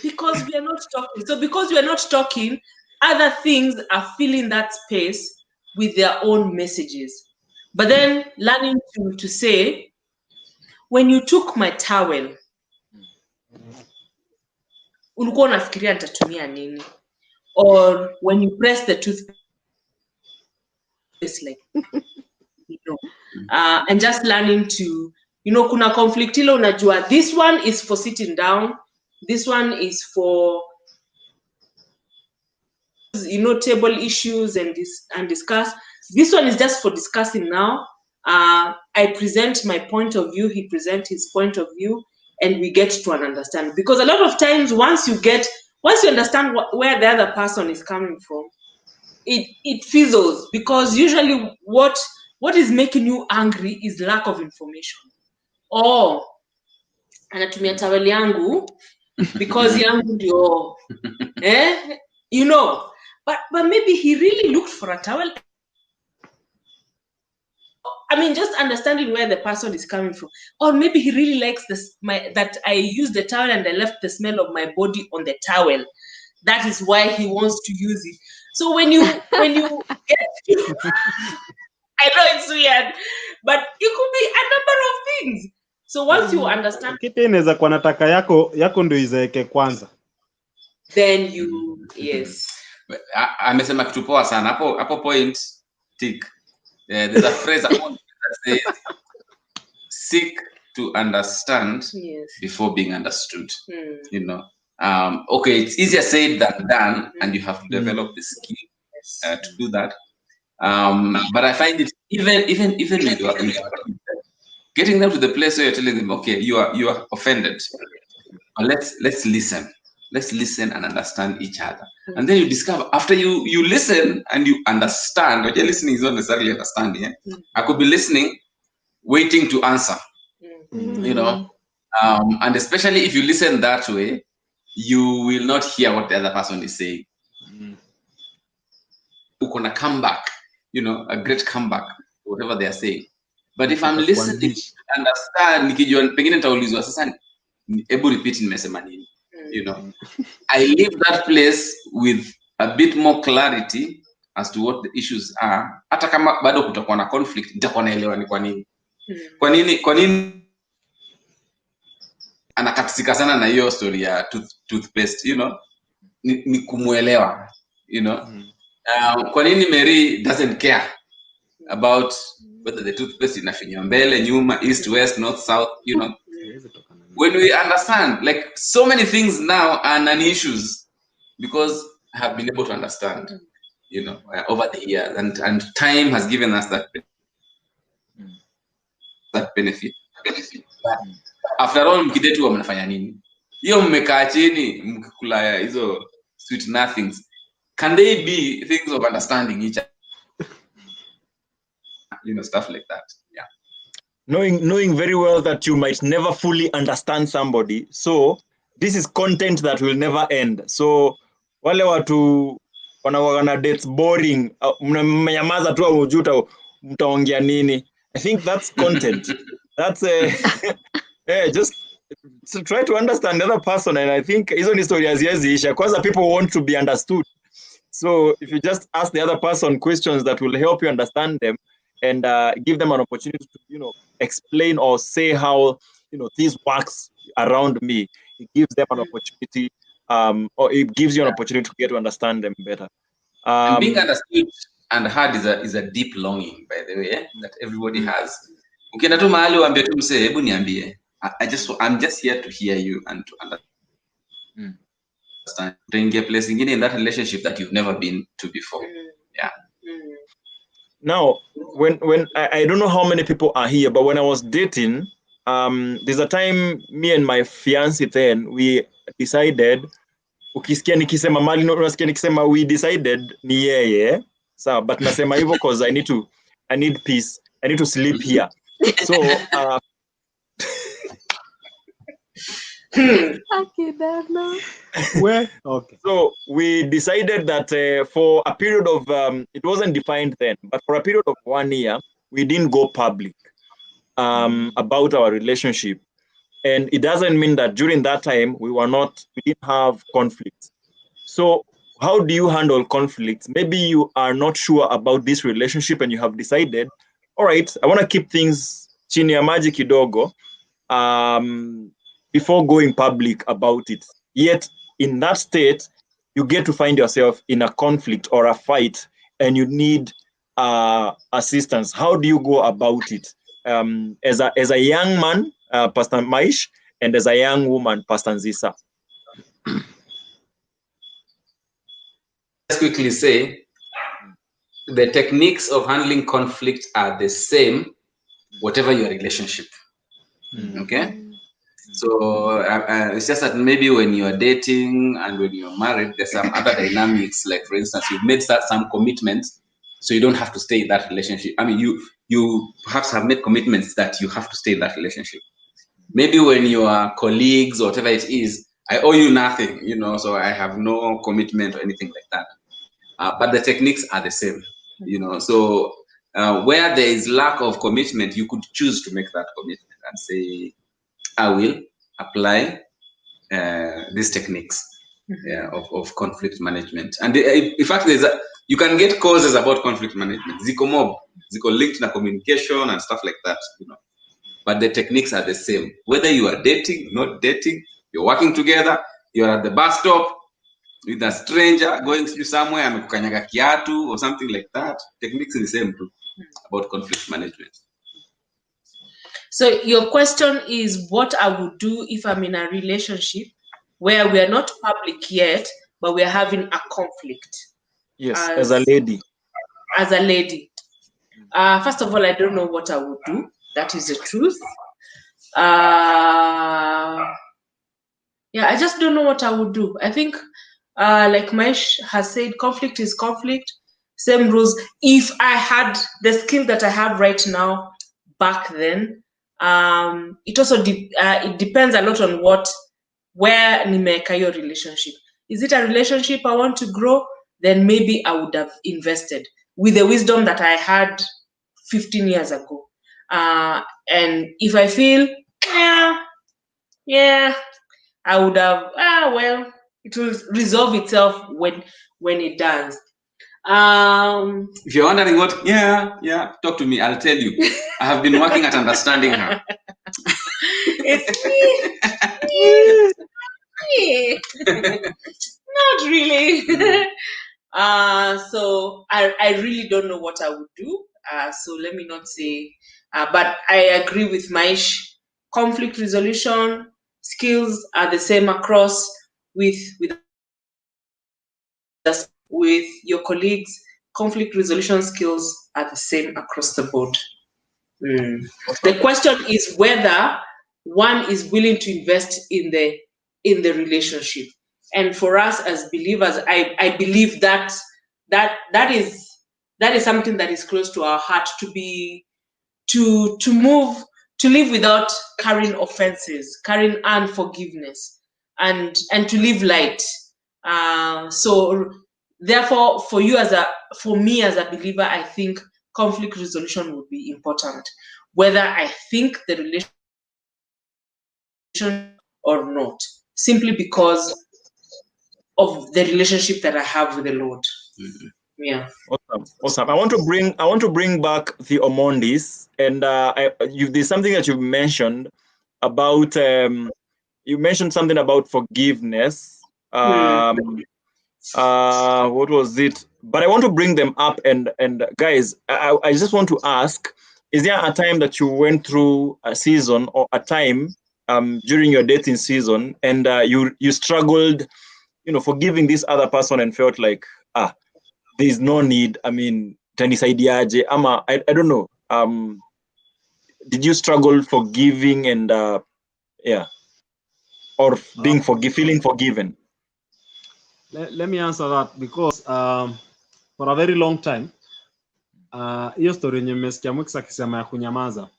because we are not talking. So because we are not talking, other things are filling that space with their own messages. But then learning to say, when you took my towel, ulikuwa unafikiria nitatumia nini? Or when you press the toothpaste, like, you know, and just learning to, you know, kuna conflict ile unajua, this one is for sitting down, this one is for, you know, table issues and discuss. This one is just for discussing now. I present my point of view, he presents his point of view, and we get to an understanding. Because a lot of times, once you understand where the other person is coming from, it fizzles, because usually what is making you angry is lack of information. Or anatumia taweli yangu because yangu ndio you know, but maybe he really looked for a towel. I mean, just understanding where the person is coming from. Or maybe he really likes that I use the towel and I left the smell of my body on the towel. That is why he wants to use it. So when you get to, I know it's weird, but it could be a number of things. So once you understand, kitu inaweza kuwa nataka yako ndio izaeke kwanza, then you yes. Amesema kitu poa sana hapo point tick. There's a phrase that says seek to understand before being understood. You know, okay, it's easier said than done, and you have to develop the skill to do that. But I find it even when you are getting them to the place where you're telling them, okay, you are offended, but let's listen and understand each other. And then you discover after you listen and you understand, what you're listening is not necessarily understanding. I could be listening, waiting to answer. You know, and especially if you listen that way, you will not hear what the other person is saying. You're gonna come back, you know, a great comeback, whatever they are saying. But if I'm listening, understand, nikijua pengine nitaulizwa sasa, hebu repeat nimesema nini. You know, I leave that place with a bit more clarity as to what the issues are. Hata kama bado kutakuwa na conflict, nitakuwa naelewa ni kwa nini. Kwa nini anakatisika sana na hiyo story ya toothpaste, you know, ni kumuelewa, you know. Kwa nini Mary doesn't care about whether the toothpaste inafinywa mbele, nyuma, east, west, north, south, you know. When we understand, like, so many things now are non-issues because I have been able to understand, you know, over the years, and time has given us that benefit. But after all, mkidetu mnafanya nini? Hiyo mmekaa chini mkikula hizo sweet nothings. Can they be things of understanding each other? You know, stuff like that. Yeah. Knowing very well that you might never fully understand somebody, so this is content that will never end. So wale watu wanaona dates boring, mmenyamaza tu ujuta mtaongea nini. I think that's content. That's just try to understand the other person, and I think hizo ni stories haziisha. Kwanza people want to be understood. So if you just ask the other person questions that will help you understand them, and give them an opportunity to, you know, explain or say how, you know, this works around me, it gives them an opportunity, or it gives you an opportunity to get to understand them better. And being understood and heard is a deep longing, by the way, that everybody has. Ukienda tu mahali uambie tu msee, hebu niambie. I'm just here to hear you and to understand. Bring a place in that relationship that you've never been to before. Yeah. Now, when I don't know how many people are here, but when I was dating, there's a time me and my fiance then we decided, ukisikia nikisema mali unasikia nikisema we decided ni yeye, sawa, but nasema hivyo because I need peace, I need to sleep here. So Where? Okay. So we decided that for a period of, it wasn't defined then, but for a period of 1 year, we didn't go public about our relationship. And it doesn't mean that during that time, we didn't have conflicts. So how do you handle conflicts? Maybe you are not sure about this relationship and you have decided, all right, I want to keep things chini ya maji kidogo before going public about it. Yet in that state, you get to find yourself in a conflict or a fight and you need assistance. How do you go about it? As a young man, Pastor Maish, and as a young woman, Pastor Nzisa. Let's quickly say the techniques of handling conflict are the same, whatever your relationship. Okay? So it's just that maybe when you're dating and when you're married, there's some other dynamics. Like, for instance, you've made some commitments, so you don't have to stay in that relationship. I mean, you perhaps have made commitments that you have to stay in that relationship. Maybe when you are colleagues or whatever it is, I owe you nothing, so I have no commitment or anything like that. But the techniques are the same, So where there is lack of commitment, you could choose to make that commitment and say, I will apply these techniques of conflict management. And in fact, you can get causes about conflict management. Ziko linked to communication and stuff like that, But the techniques are the same. Whether you are dating, not dating, you're working together, you're at the bus stop with a stranger going to somewhere and kukanyaga kiatu or something like that. Techniques are the same too about conflict management. So your question is what I would do if I'm in a relationship where we are not public yet, but we are having a conflict. Yes, as a lady. As a lady. First of all, I don't know what I would do. That is the truth. I just don't know what I would do. I think, like Maish has said, conflict is conflict. Same rules. If I had the skill that I have right now back then, it also it depends a lot on where nimeka your relationship. Is it a relationship I want to grow? Then maybe I would have invested with the wisdom that I had 15 years ago. And if I feel, I would have, it will resolve itself when it does. If you're wondering what, talk to me. I'll tell you. I have been working at understanding her. It's me. Not really. So I really don't know what I would do. So let me not say. But I agree with Maish. Conflict resolution skills are the same across with your colleagues. Conflict resolution skills are the same across the board. The question is whether one is willing to invest in the relationship. And for us as believers, I believe that is something that is close to our heart, to live without carrying offenses, carrying unforgiveness, and to live light. So therefore, for me as a believer, I think conflict resolution would be important, whether I think the relationship or not, simply because of the relationship that I have with the Lord. Mm-hmm. Yeah. Awesome. I want to bring back the Omondis, and there's something that you mentioned about. You mentioned something about forgiveness. What was it? But I want to bring them up, and guys, I just want to ask: is there a time that you went through a season or a time during your dating season, and you struggled, forgiving this other person, and felt like there's no need. I mean, tanisaidiaje ama I don't know. Did you struggle forgiving and or being feeling forgiven? Let me answer that because for a very long time hiyo story yenye mmesikia Mwix akisema ya kunyamaza.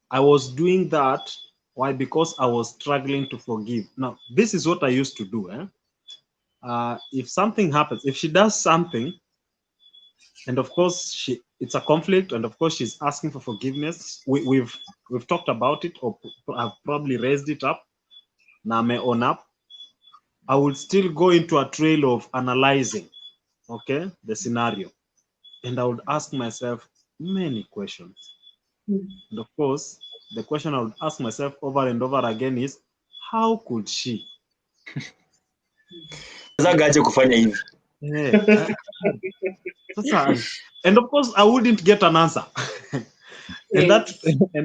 I was doing that. Why? Because I was struggling to forgive. Now, this is what I used to do. If something happens, if she does something, and of course it's a conflict, and of course she's asking for forgiveness. We've talked about it, or I've probably raised it up. Now may own up. I would still go into a trail of analyzing, okay, the scenario, and I would ask myself many questions. And of course, the question I would ask myself over and over again is, how could she? And of course, I wouldn't get an answer. And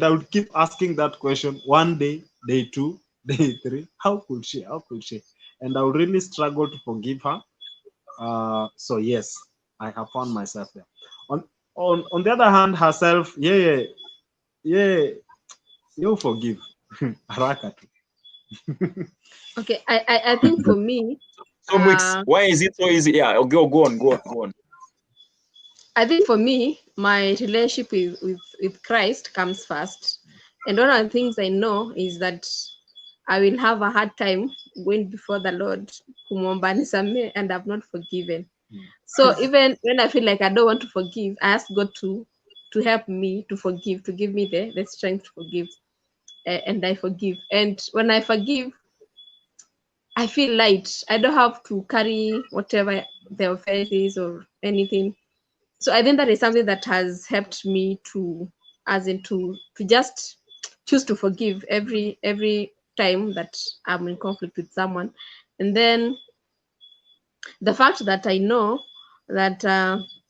I would keep asking that question one day, day 2, day 3. How could she? How could she? And I would really struggle to forgive her. So yes, I have found myself there. On the other hand, herself, you forgive. Okay, I think for me. So why is it so easy? Yeah, go on. I think for me, my relationship with Christ comes first. And one of the things I know is that I will have a hard time going before the Lord, and I've not forgiven. So even when I feel like I don't want to forgive, I ask God to help me to forgive, to give me the strength to forgive. And I forgive. And when I forgive, I feel light. I don't have to carry whatever the offense is or anything. So I think that is something that has helped me to just choose to forgive every time that I'm in conflict with someone. And then the fact that I know that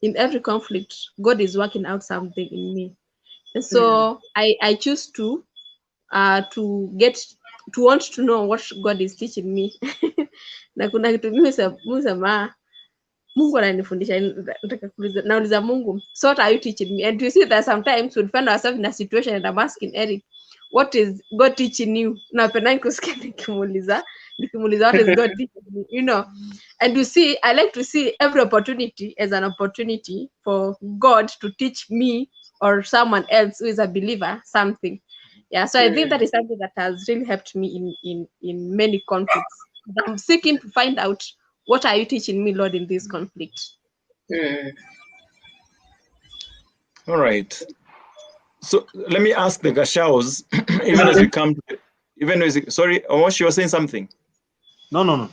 in every conflict, God is working out something in me. And so I choose to want to know what God is teaching me. Na kuna kitu mimi sema Mungu ananifundisha, nauliza Mungu, so what are you teaching me? And you see that sometimes we find ourselves in a situation and I'm asking Eric, what is God teaching you? Napenda kusikia nikimuuliza what is God teaching me, you know? And you see, I like to see every opportunity as an opportunity for God to teach me or someone else who is a believer something. Yeah, so I think that is something that has really helped me in many conflicts. I'm seeking to find out, what are you teaching me, Lord, in this conflict? All right. So let me ask the Gacaus, even as we come, sorry, Omosh, you were saying something? No.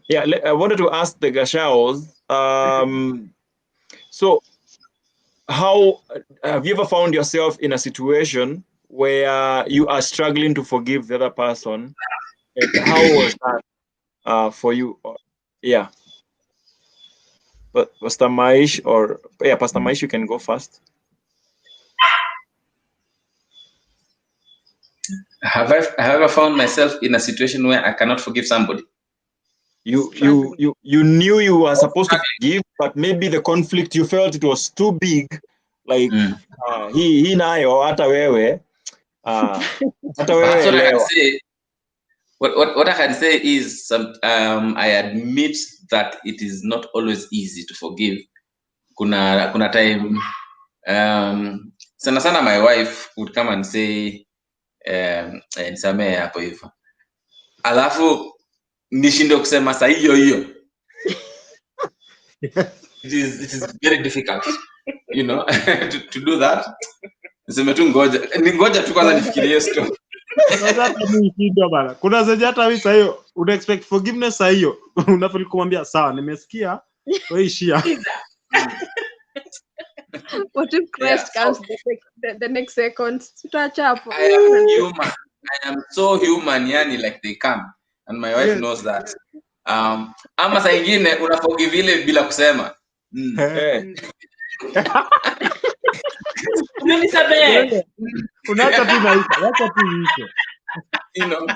Yeah, I wanted to ask the Gacaus, so how have you ever found yourself in a situation where you are struggling to forgive the other person? And how was that for you? Yeah. But Pastor Maish Pastor Maish, you can go first. Have I ever found myself in a situation where I cannot forgive somebody? You knew you were supposed to forgive, but maybe the conflict, you felt it was too big, like he nayo hata wewe what I can say is I admit that it is not always easy to forgive. Kuna time sana my wife would come and say nisamee hapo hivyo, alafu nishinde kusema saa hiyo it is very difficult, you know, to do that. Niseme tu ngoja tu kwanza nifikirie story. Kuna zenye hata wewe saa hiyo una expect forgiveness saa hiyo unafeli kumwambia sawa, nimesikia wewe ishia. What if Christ comes the next second? I am so human, yani, like they come, and my wife knows that. Ama saa ingine unaforgive ile bila kusema. Unaacha tu naisha, acha tu iishe. You know,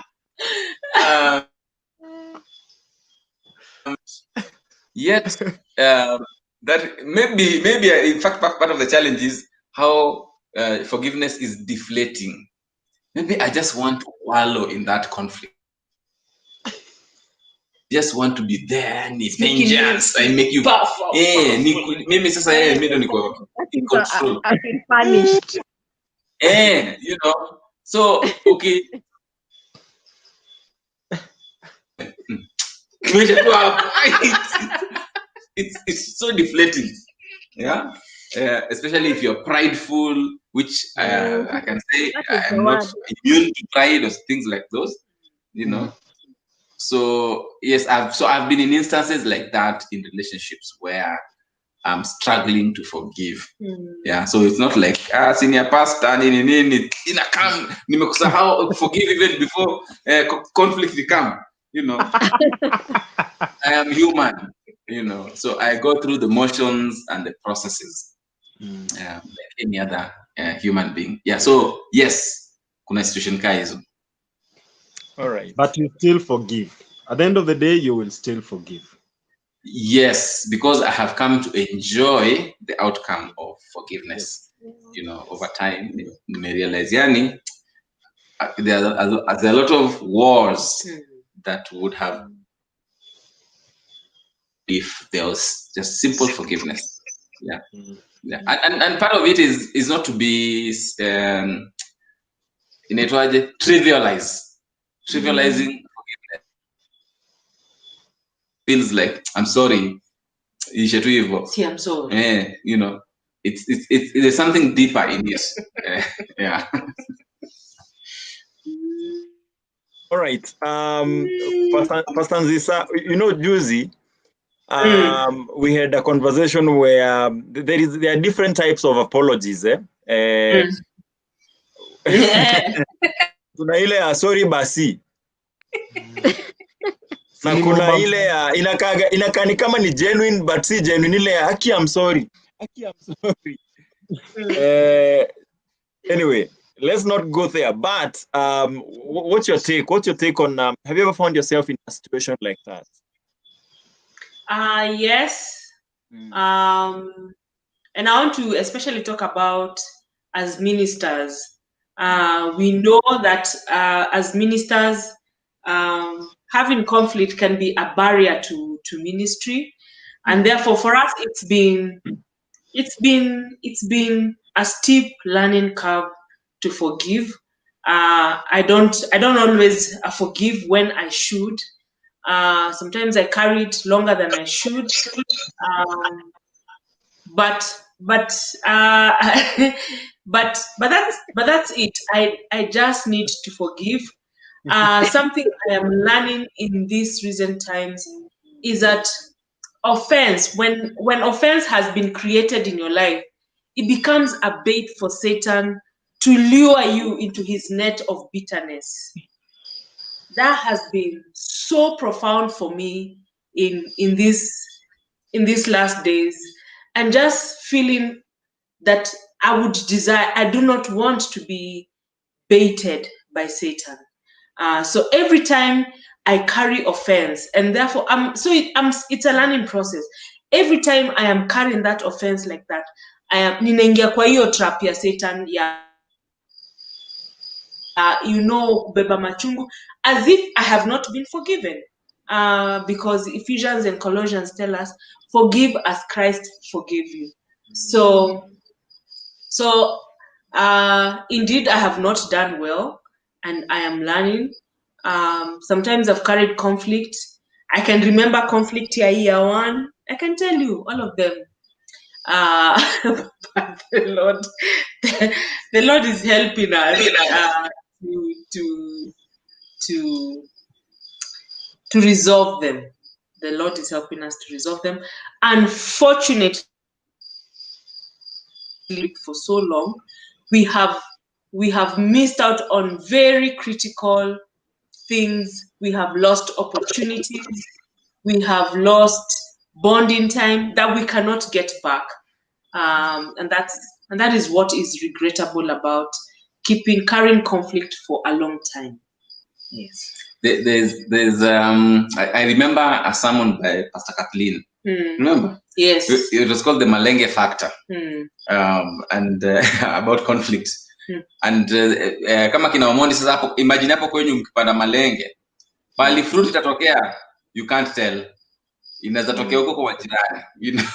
Yet, that maybe in fact part of the challenge is how forgiveness is deflating. Maybe I just want to wallow in that conflict. Just want to be there, need vengeance. I make you. Maybe sasa mimi niko in control. I feel punished. You know. So okay. It's so deflating, yeah. Especially if you're prideful, which I can say I'm not immune to pride or things like those, you know. So yes, I've been in instances like that in relationships where I'm struggling to forgive. Yeah, so it's not like senior pastor nimekusahau forgive even before conflict come. You know, I am human. You know, so I go through the motions and the processes like any other human being. Yeah. So yes, kuna situation ka hizo. All right. But you still forgive. At the end of the day, you will still forgive. Yes, because I have come to enjoy the outcome of forgiveness. You know, over time, I realize there are a lot of wars that would have if there was just simple forgiveness. Yeah. Yeah. And part of it is not to be trivializing forgiveness. Feels like I'm sorry. See, I'm sorry. You know, it's there's something deeper in it. Yeah. All right. Pastor Nzisa, you know, Juicy, we had a conversation where there are different types of apologies. Kuna ile ya sorry basi. Na kuna ile ya inakaa ni kama ni genuine but si genuine, ile ya haki I'm sorry. Haki I'm sorry. Anyway, let's not go there. But what's your take? What's your take on have you ever found yourself in a situation like that? Yes. And I want to especially talk about as ministers. We know that as ministers, having conflict can be a barrier to ministry, and therefore for us it's been a steep learning curve to forgive. I don't always forgive when I should. Sometimes I carry it longer than I should. But that's it. I just need to forgive. Something I am learning in these recent times is that offense, when offense has been created in your life, it becomes a bait for Satan to lure you into his net of bitterness. That has been so profound for me in these last days, and just feeling that I do not want to be baited by Satan. So every time I carry offense, and therefore it's a learning process. Every time I am carrying that offense like that, ninaingia kwa hiyo trap ya Satan ya kubeba machungu, as if I have not been forgiven. Because Ephesians and Colossians tell us, forgive as Christ forgave you. So indeed, I have not done well, and I am learning. Sometimes I've carried conflict. I can remember conflict year one. I can tell you all of them. But the Lord is helping us to resolve them. The Lord is helping us to resolve them. Unfortunately, for so long, we have missed out on very critical things. We have lost opportunities. We have lost bonding time that we cannot get back. And that is what is regrettable about carrying conflict for a long time. Yes. There's I remember a sermon by Pastor Kathleen Remember? Yes. It was called the Malenge factor. And about conflict. And kama kina Omondis sasa hapo, imagine hapo kwenye mkipanda malenge pali fruit itatokea, you can't tell, inaweza tokea huko kwa jirani, you know.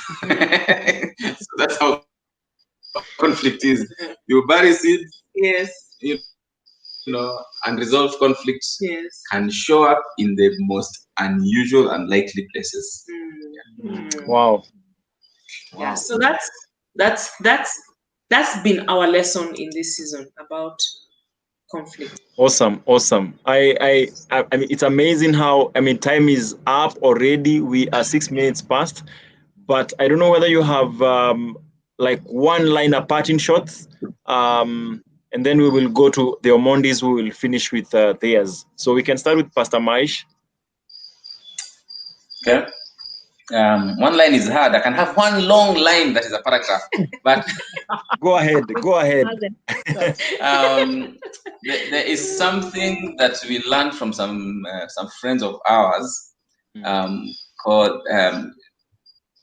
So that's how conflict is. You bury seeds, Yes. you know, unresolved conflicts Yes. can show up in the most unusual and likely places. Wow. Yeah. So that's been our lesson in this season about conflict. Awesome. I mean, it's amazing how, I mean, time is up already. We are 6 minutes past, but I don't know whether you have like one liner parting shots, and then we will go to the Omondis, who will finish with theirs. So we can start with Pastor Maish. Okay. One line is hard. I can have one long line that is a paragraph, but Go ahead. there is something that we learned from some friends of ours called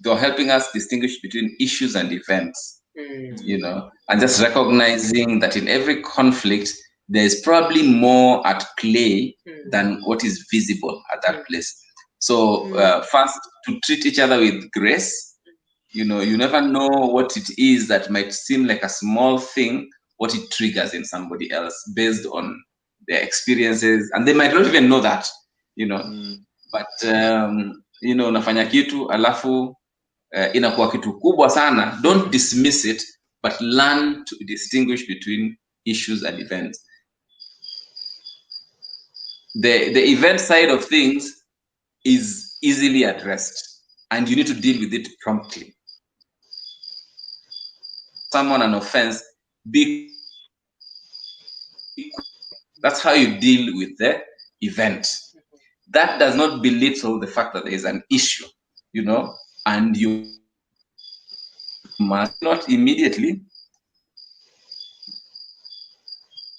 they're helping us distinguish between issues and events, you know, and just recognizing that in every conflict there is probably more at play than what is visible at that place. So first, to treat each other with grace. You know, you never know what it is that might seem like a small thing, what it triggers in somebody else based on their experiences, and they might not even know that, you know. But you know, unafanya kitu alafu inakuwa kitu kubwa sana. Don't dismiss it, but learn to distinguish between issues and events. The event side of things is easily addressed, and you need to deal with it promptly. Someone an offense, that's how you deal with the event. That does not belittle the fact that there is an issue, you know, and you must not immediately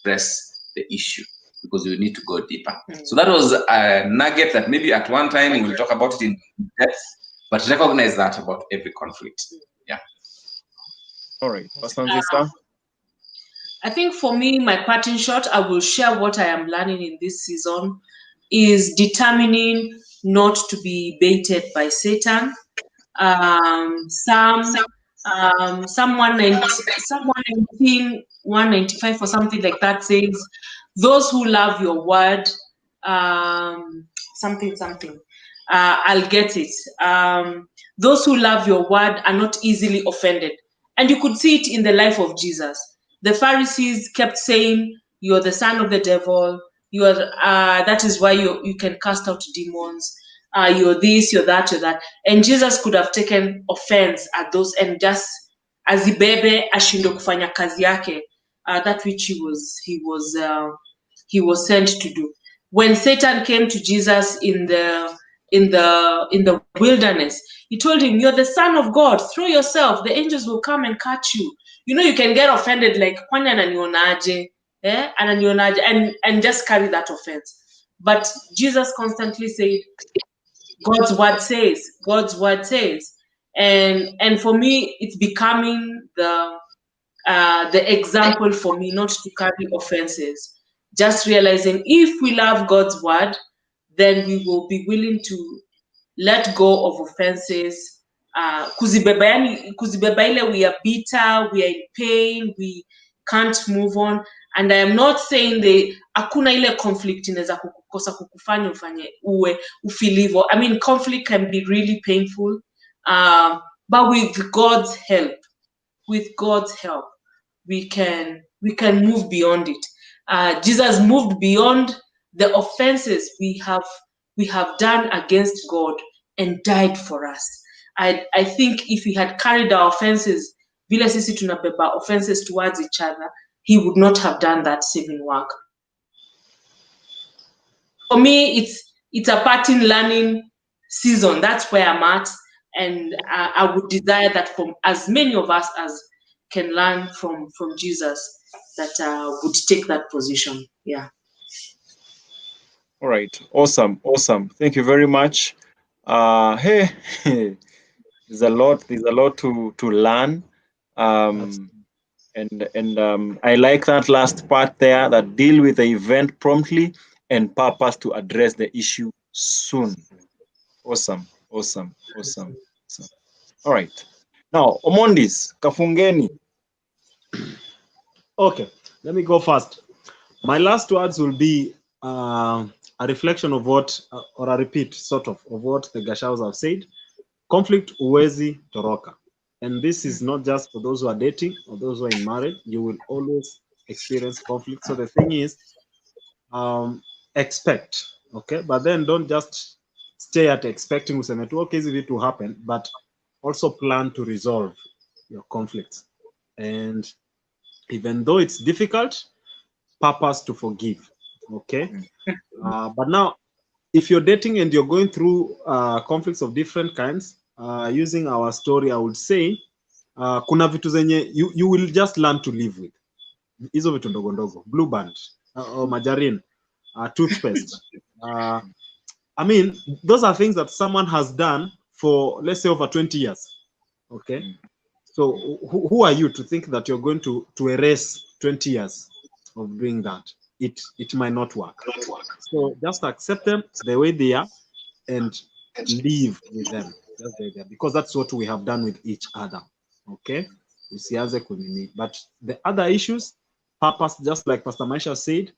address the issue because you need to go deeper. So that was a nugget that maybe at one time we'll talk about it in depth, but recognize that about every conflict. Yeah. All right, Pastor Nzisa. I think for me, my parting shot, I will share what I am learning in this season is determining not to be baited by Satan. Psalm 119, 195 or something like that says, those who love your word, I'll get it. Those who love your word are not easily offended. And you could see it in the life of Jesus. The Pharisees kept saying, you're the son of the devil. You are. That is why you can cast out demons. You're this, you're that, you're that. And Jesus could have taken offense at those and just azibebe ashindwe kufanya kazi yake, that which he was sent to do. When Satan came to Jesus in the wilderness, he told him, you're the son of God, throw yourself, the angels will come and catch you. You know, you can get offended like kwani ananionaje, ananionaje, and just carry that offense. But Jesus constantly said, God's word says, and for me, it's becoming the example for me not to carry offenses. Just realizing if we love God's word, then we will be willing to let go of offenses. Kuzibeba ile we are bitter, we are in pain, we can't move on. And I am not saying hakuna ile conflict inaweza kukosa kukufanya ufanye uwe ufilivo. I mean, conflict can be really painful, but with God's help, we can move beyond it. Jesus moved beyond the offenses we have done against God and died for us. I think if he had carried our offenses, vile sisi tunabeba offenses towards each other, he would not have done that saving work. For me, it's a parting learning season. That's where I'm at, and I would desire that from as many of us as can learn from Jesus, that would take that position. Yeah. All right. Awesome. Thank you very much. Hey, There's a lot to learn. And I like that last part there, that deal with the event promptly and purpose to address the issue soon. Awesome. All right. Now, Omondis, Kafungeni. Okay, let me go first. My last words will be a reflection of what, or a repeat sort of what the Gacaus have said. Conflict huwezi toroka. And this is not just for those who are dating or those who are in marriage. You will always experience conflict. So the thing is, expect, okay? But then don't just stay at expecting okay, it will happen, but also plan to resolve your conflicts. And even though it's difficult, purpose to forgive, okay? But now, if you're dating and you're going through conflicts of different kinds, using our story, I would say, kuna vitu zenye you will just learn to live with. Hizo vitu ndogo ndogo, blue band, or margarine, toothpaste. I mean, those are things that someone has done for, let's say, over 20 years, okay? So who are you to think that you're going to erase 20 years of doing that? It might not work. So just accept them the way they are and live with them just the way they are, because that's what we have done with each other. Okay? But the other issues, purpose, just like Pastor Maisha said,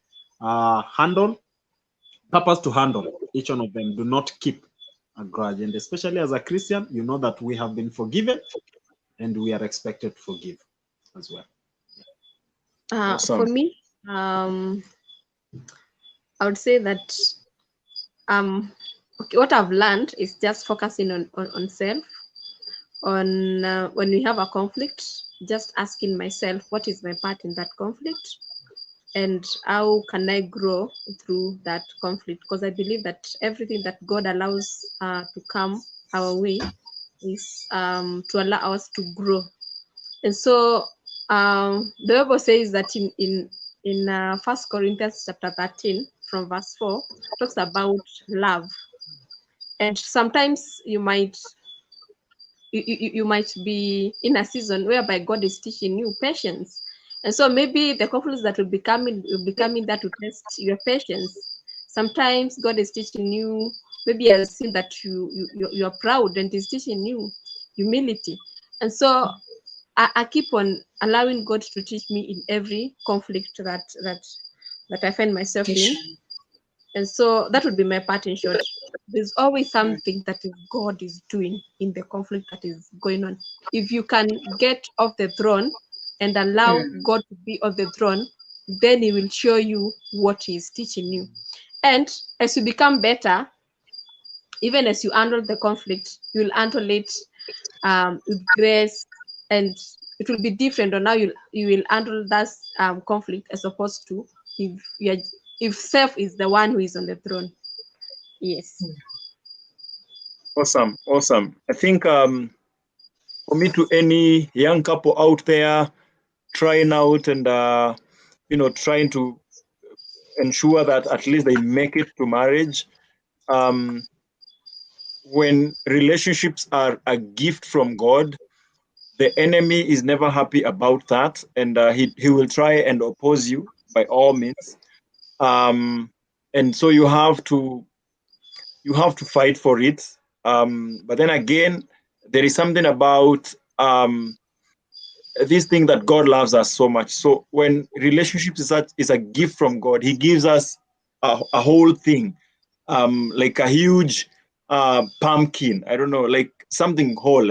purpose to handle each one of them. Do not keep a grudge. And especially as a Christian, you know that we have been forgiven and we are expected to forgive as well. Awesome. For me, I would say that okay, what I've learned is just focusing on self. On when we have a conflict, just asking myself, what is my part in that conflict, and how can I grow through that conflict? Because I believe that everything that God allows to come our way is to allow us to grow. And so the Bible says that in 1 Corinthians chapter 13 from verse 4 talks about love. And sometimes you might be in a season whereby God is teaching you patience. And so maybe the conflicts that will be coming there to test your patience. Sometimes God is teaching you, maybe He has seen that you're proud and He's teaching you humility. And so I keep on allowing God to teach me in every conflict that I find myself in. And so that would be my part in short. There's always something that God is doing in the conflict that is going on. If you can get off the throne and allow God to be on the throne, then He will show you what He is teaching you. And as you become better, even as you handle the conflict, you will handle it with grace, and it will be different on how you will handle that conflict, as opposed to if self is the one who is on the throne. Yes. Awesome. I think for me, to any young couple out there trying out and trying to ensure that at least they make it to marriage, when relationships are a gift from God, the enemy is never happy about that, and he will try and oppose you by all means. And so you have to fight for it. But then again, there is something about this thing that God loves us so much. So when relationships is a gift from God, He gives us a whole thing, like a huge pumpkin. I don't know, like something whole.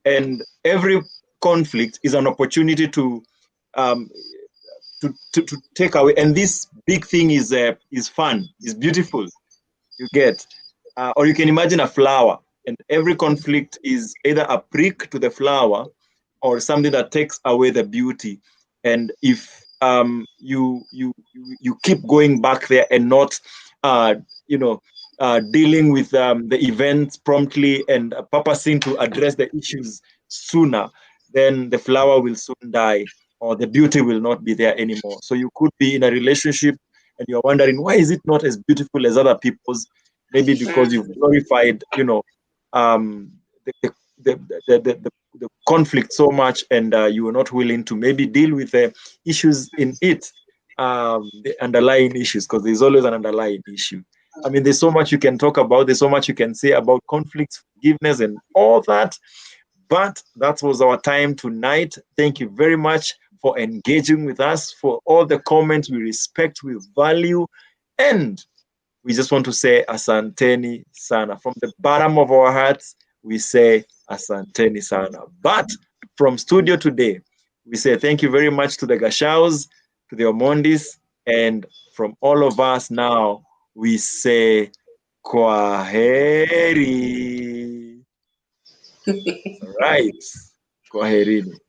And every conflict is an opportunity to take away. And this big thing is fun, is beautiful. You get, or you can imagine a flower, and every conflict is either a prick to the flower or something that takes away the beauty. And if you keep going back there and not dealing with the events promptly and purposing to address the issues sooner, then the flower will soon die, or the beauty will not be there anymore. So you could be in a relationship and you're wondering, why is it not as beautiful as other people's? Maybe because you've glorified, the conflict so much, and you were not willing to maybe deal with the issues in it, the underlying issues, because there's always an underlying issue. I mean, there's so much you can talk about, there's so much you can say about conflicts, forgiveness, and all that. But that was our time tonight. Thank you very much for engaging with us, for all the comments. We respect, we value, and we just want to say asanteni sana. From the bottom of our hearts, we say asanteni sana. But from studio today, we say thank you very much to the Gacaus, to the Omondis, and from all of us now, we say kwaheri. All right. Kwaherini.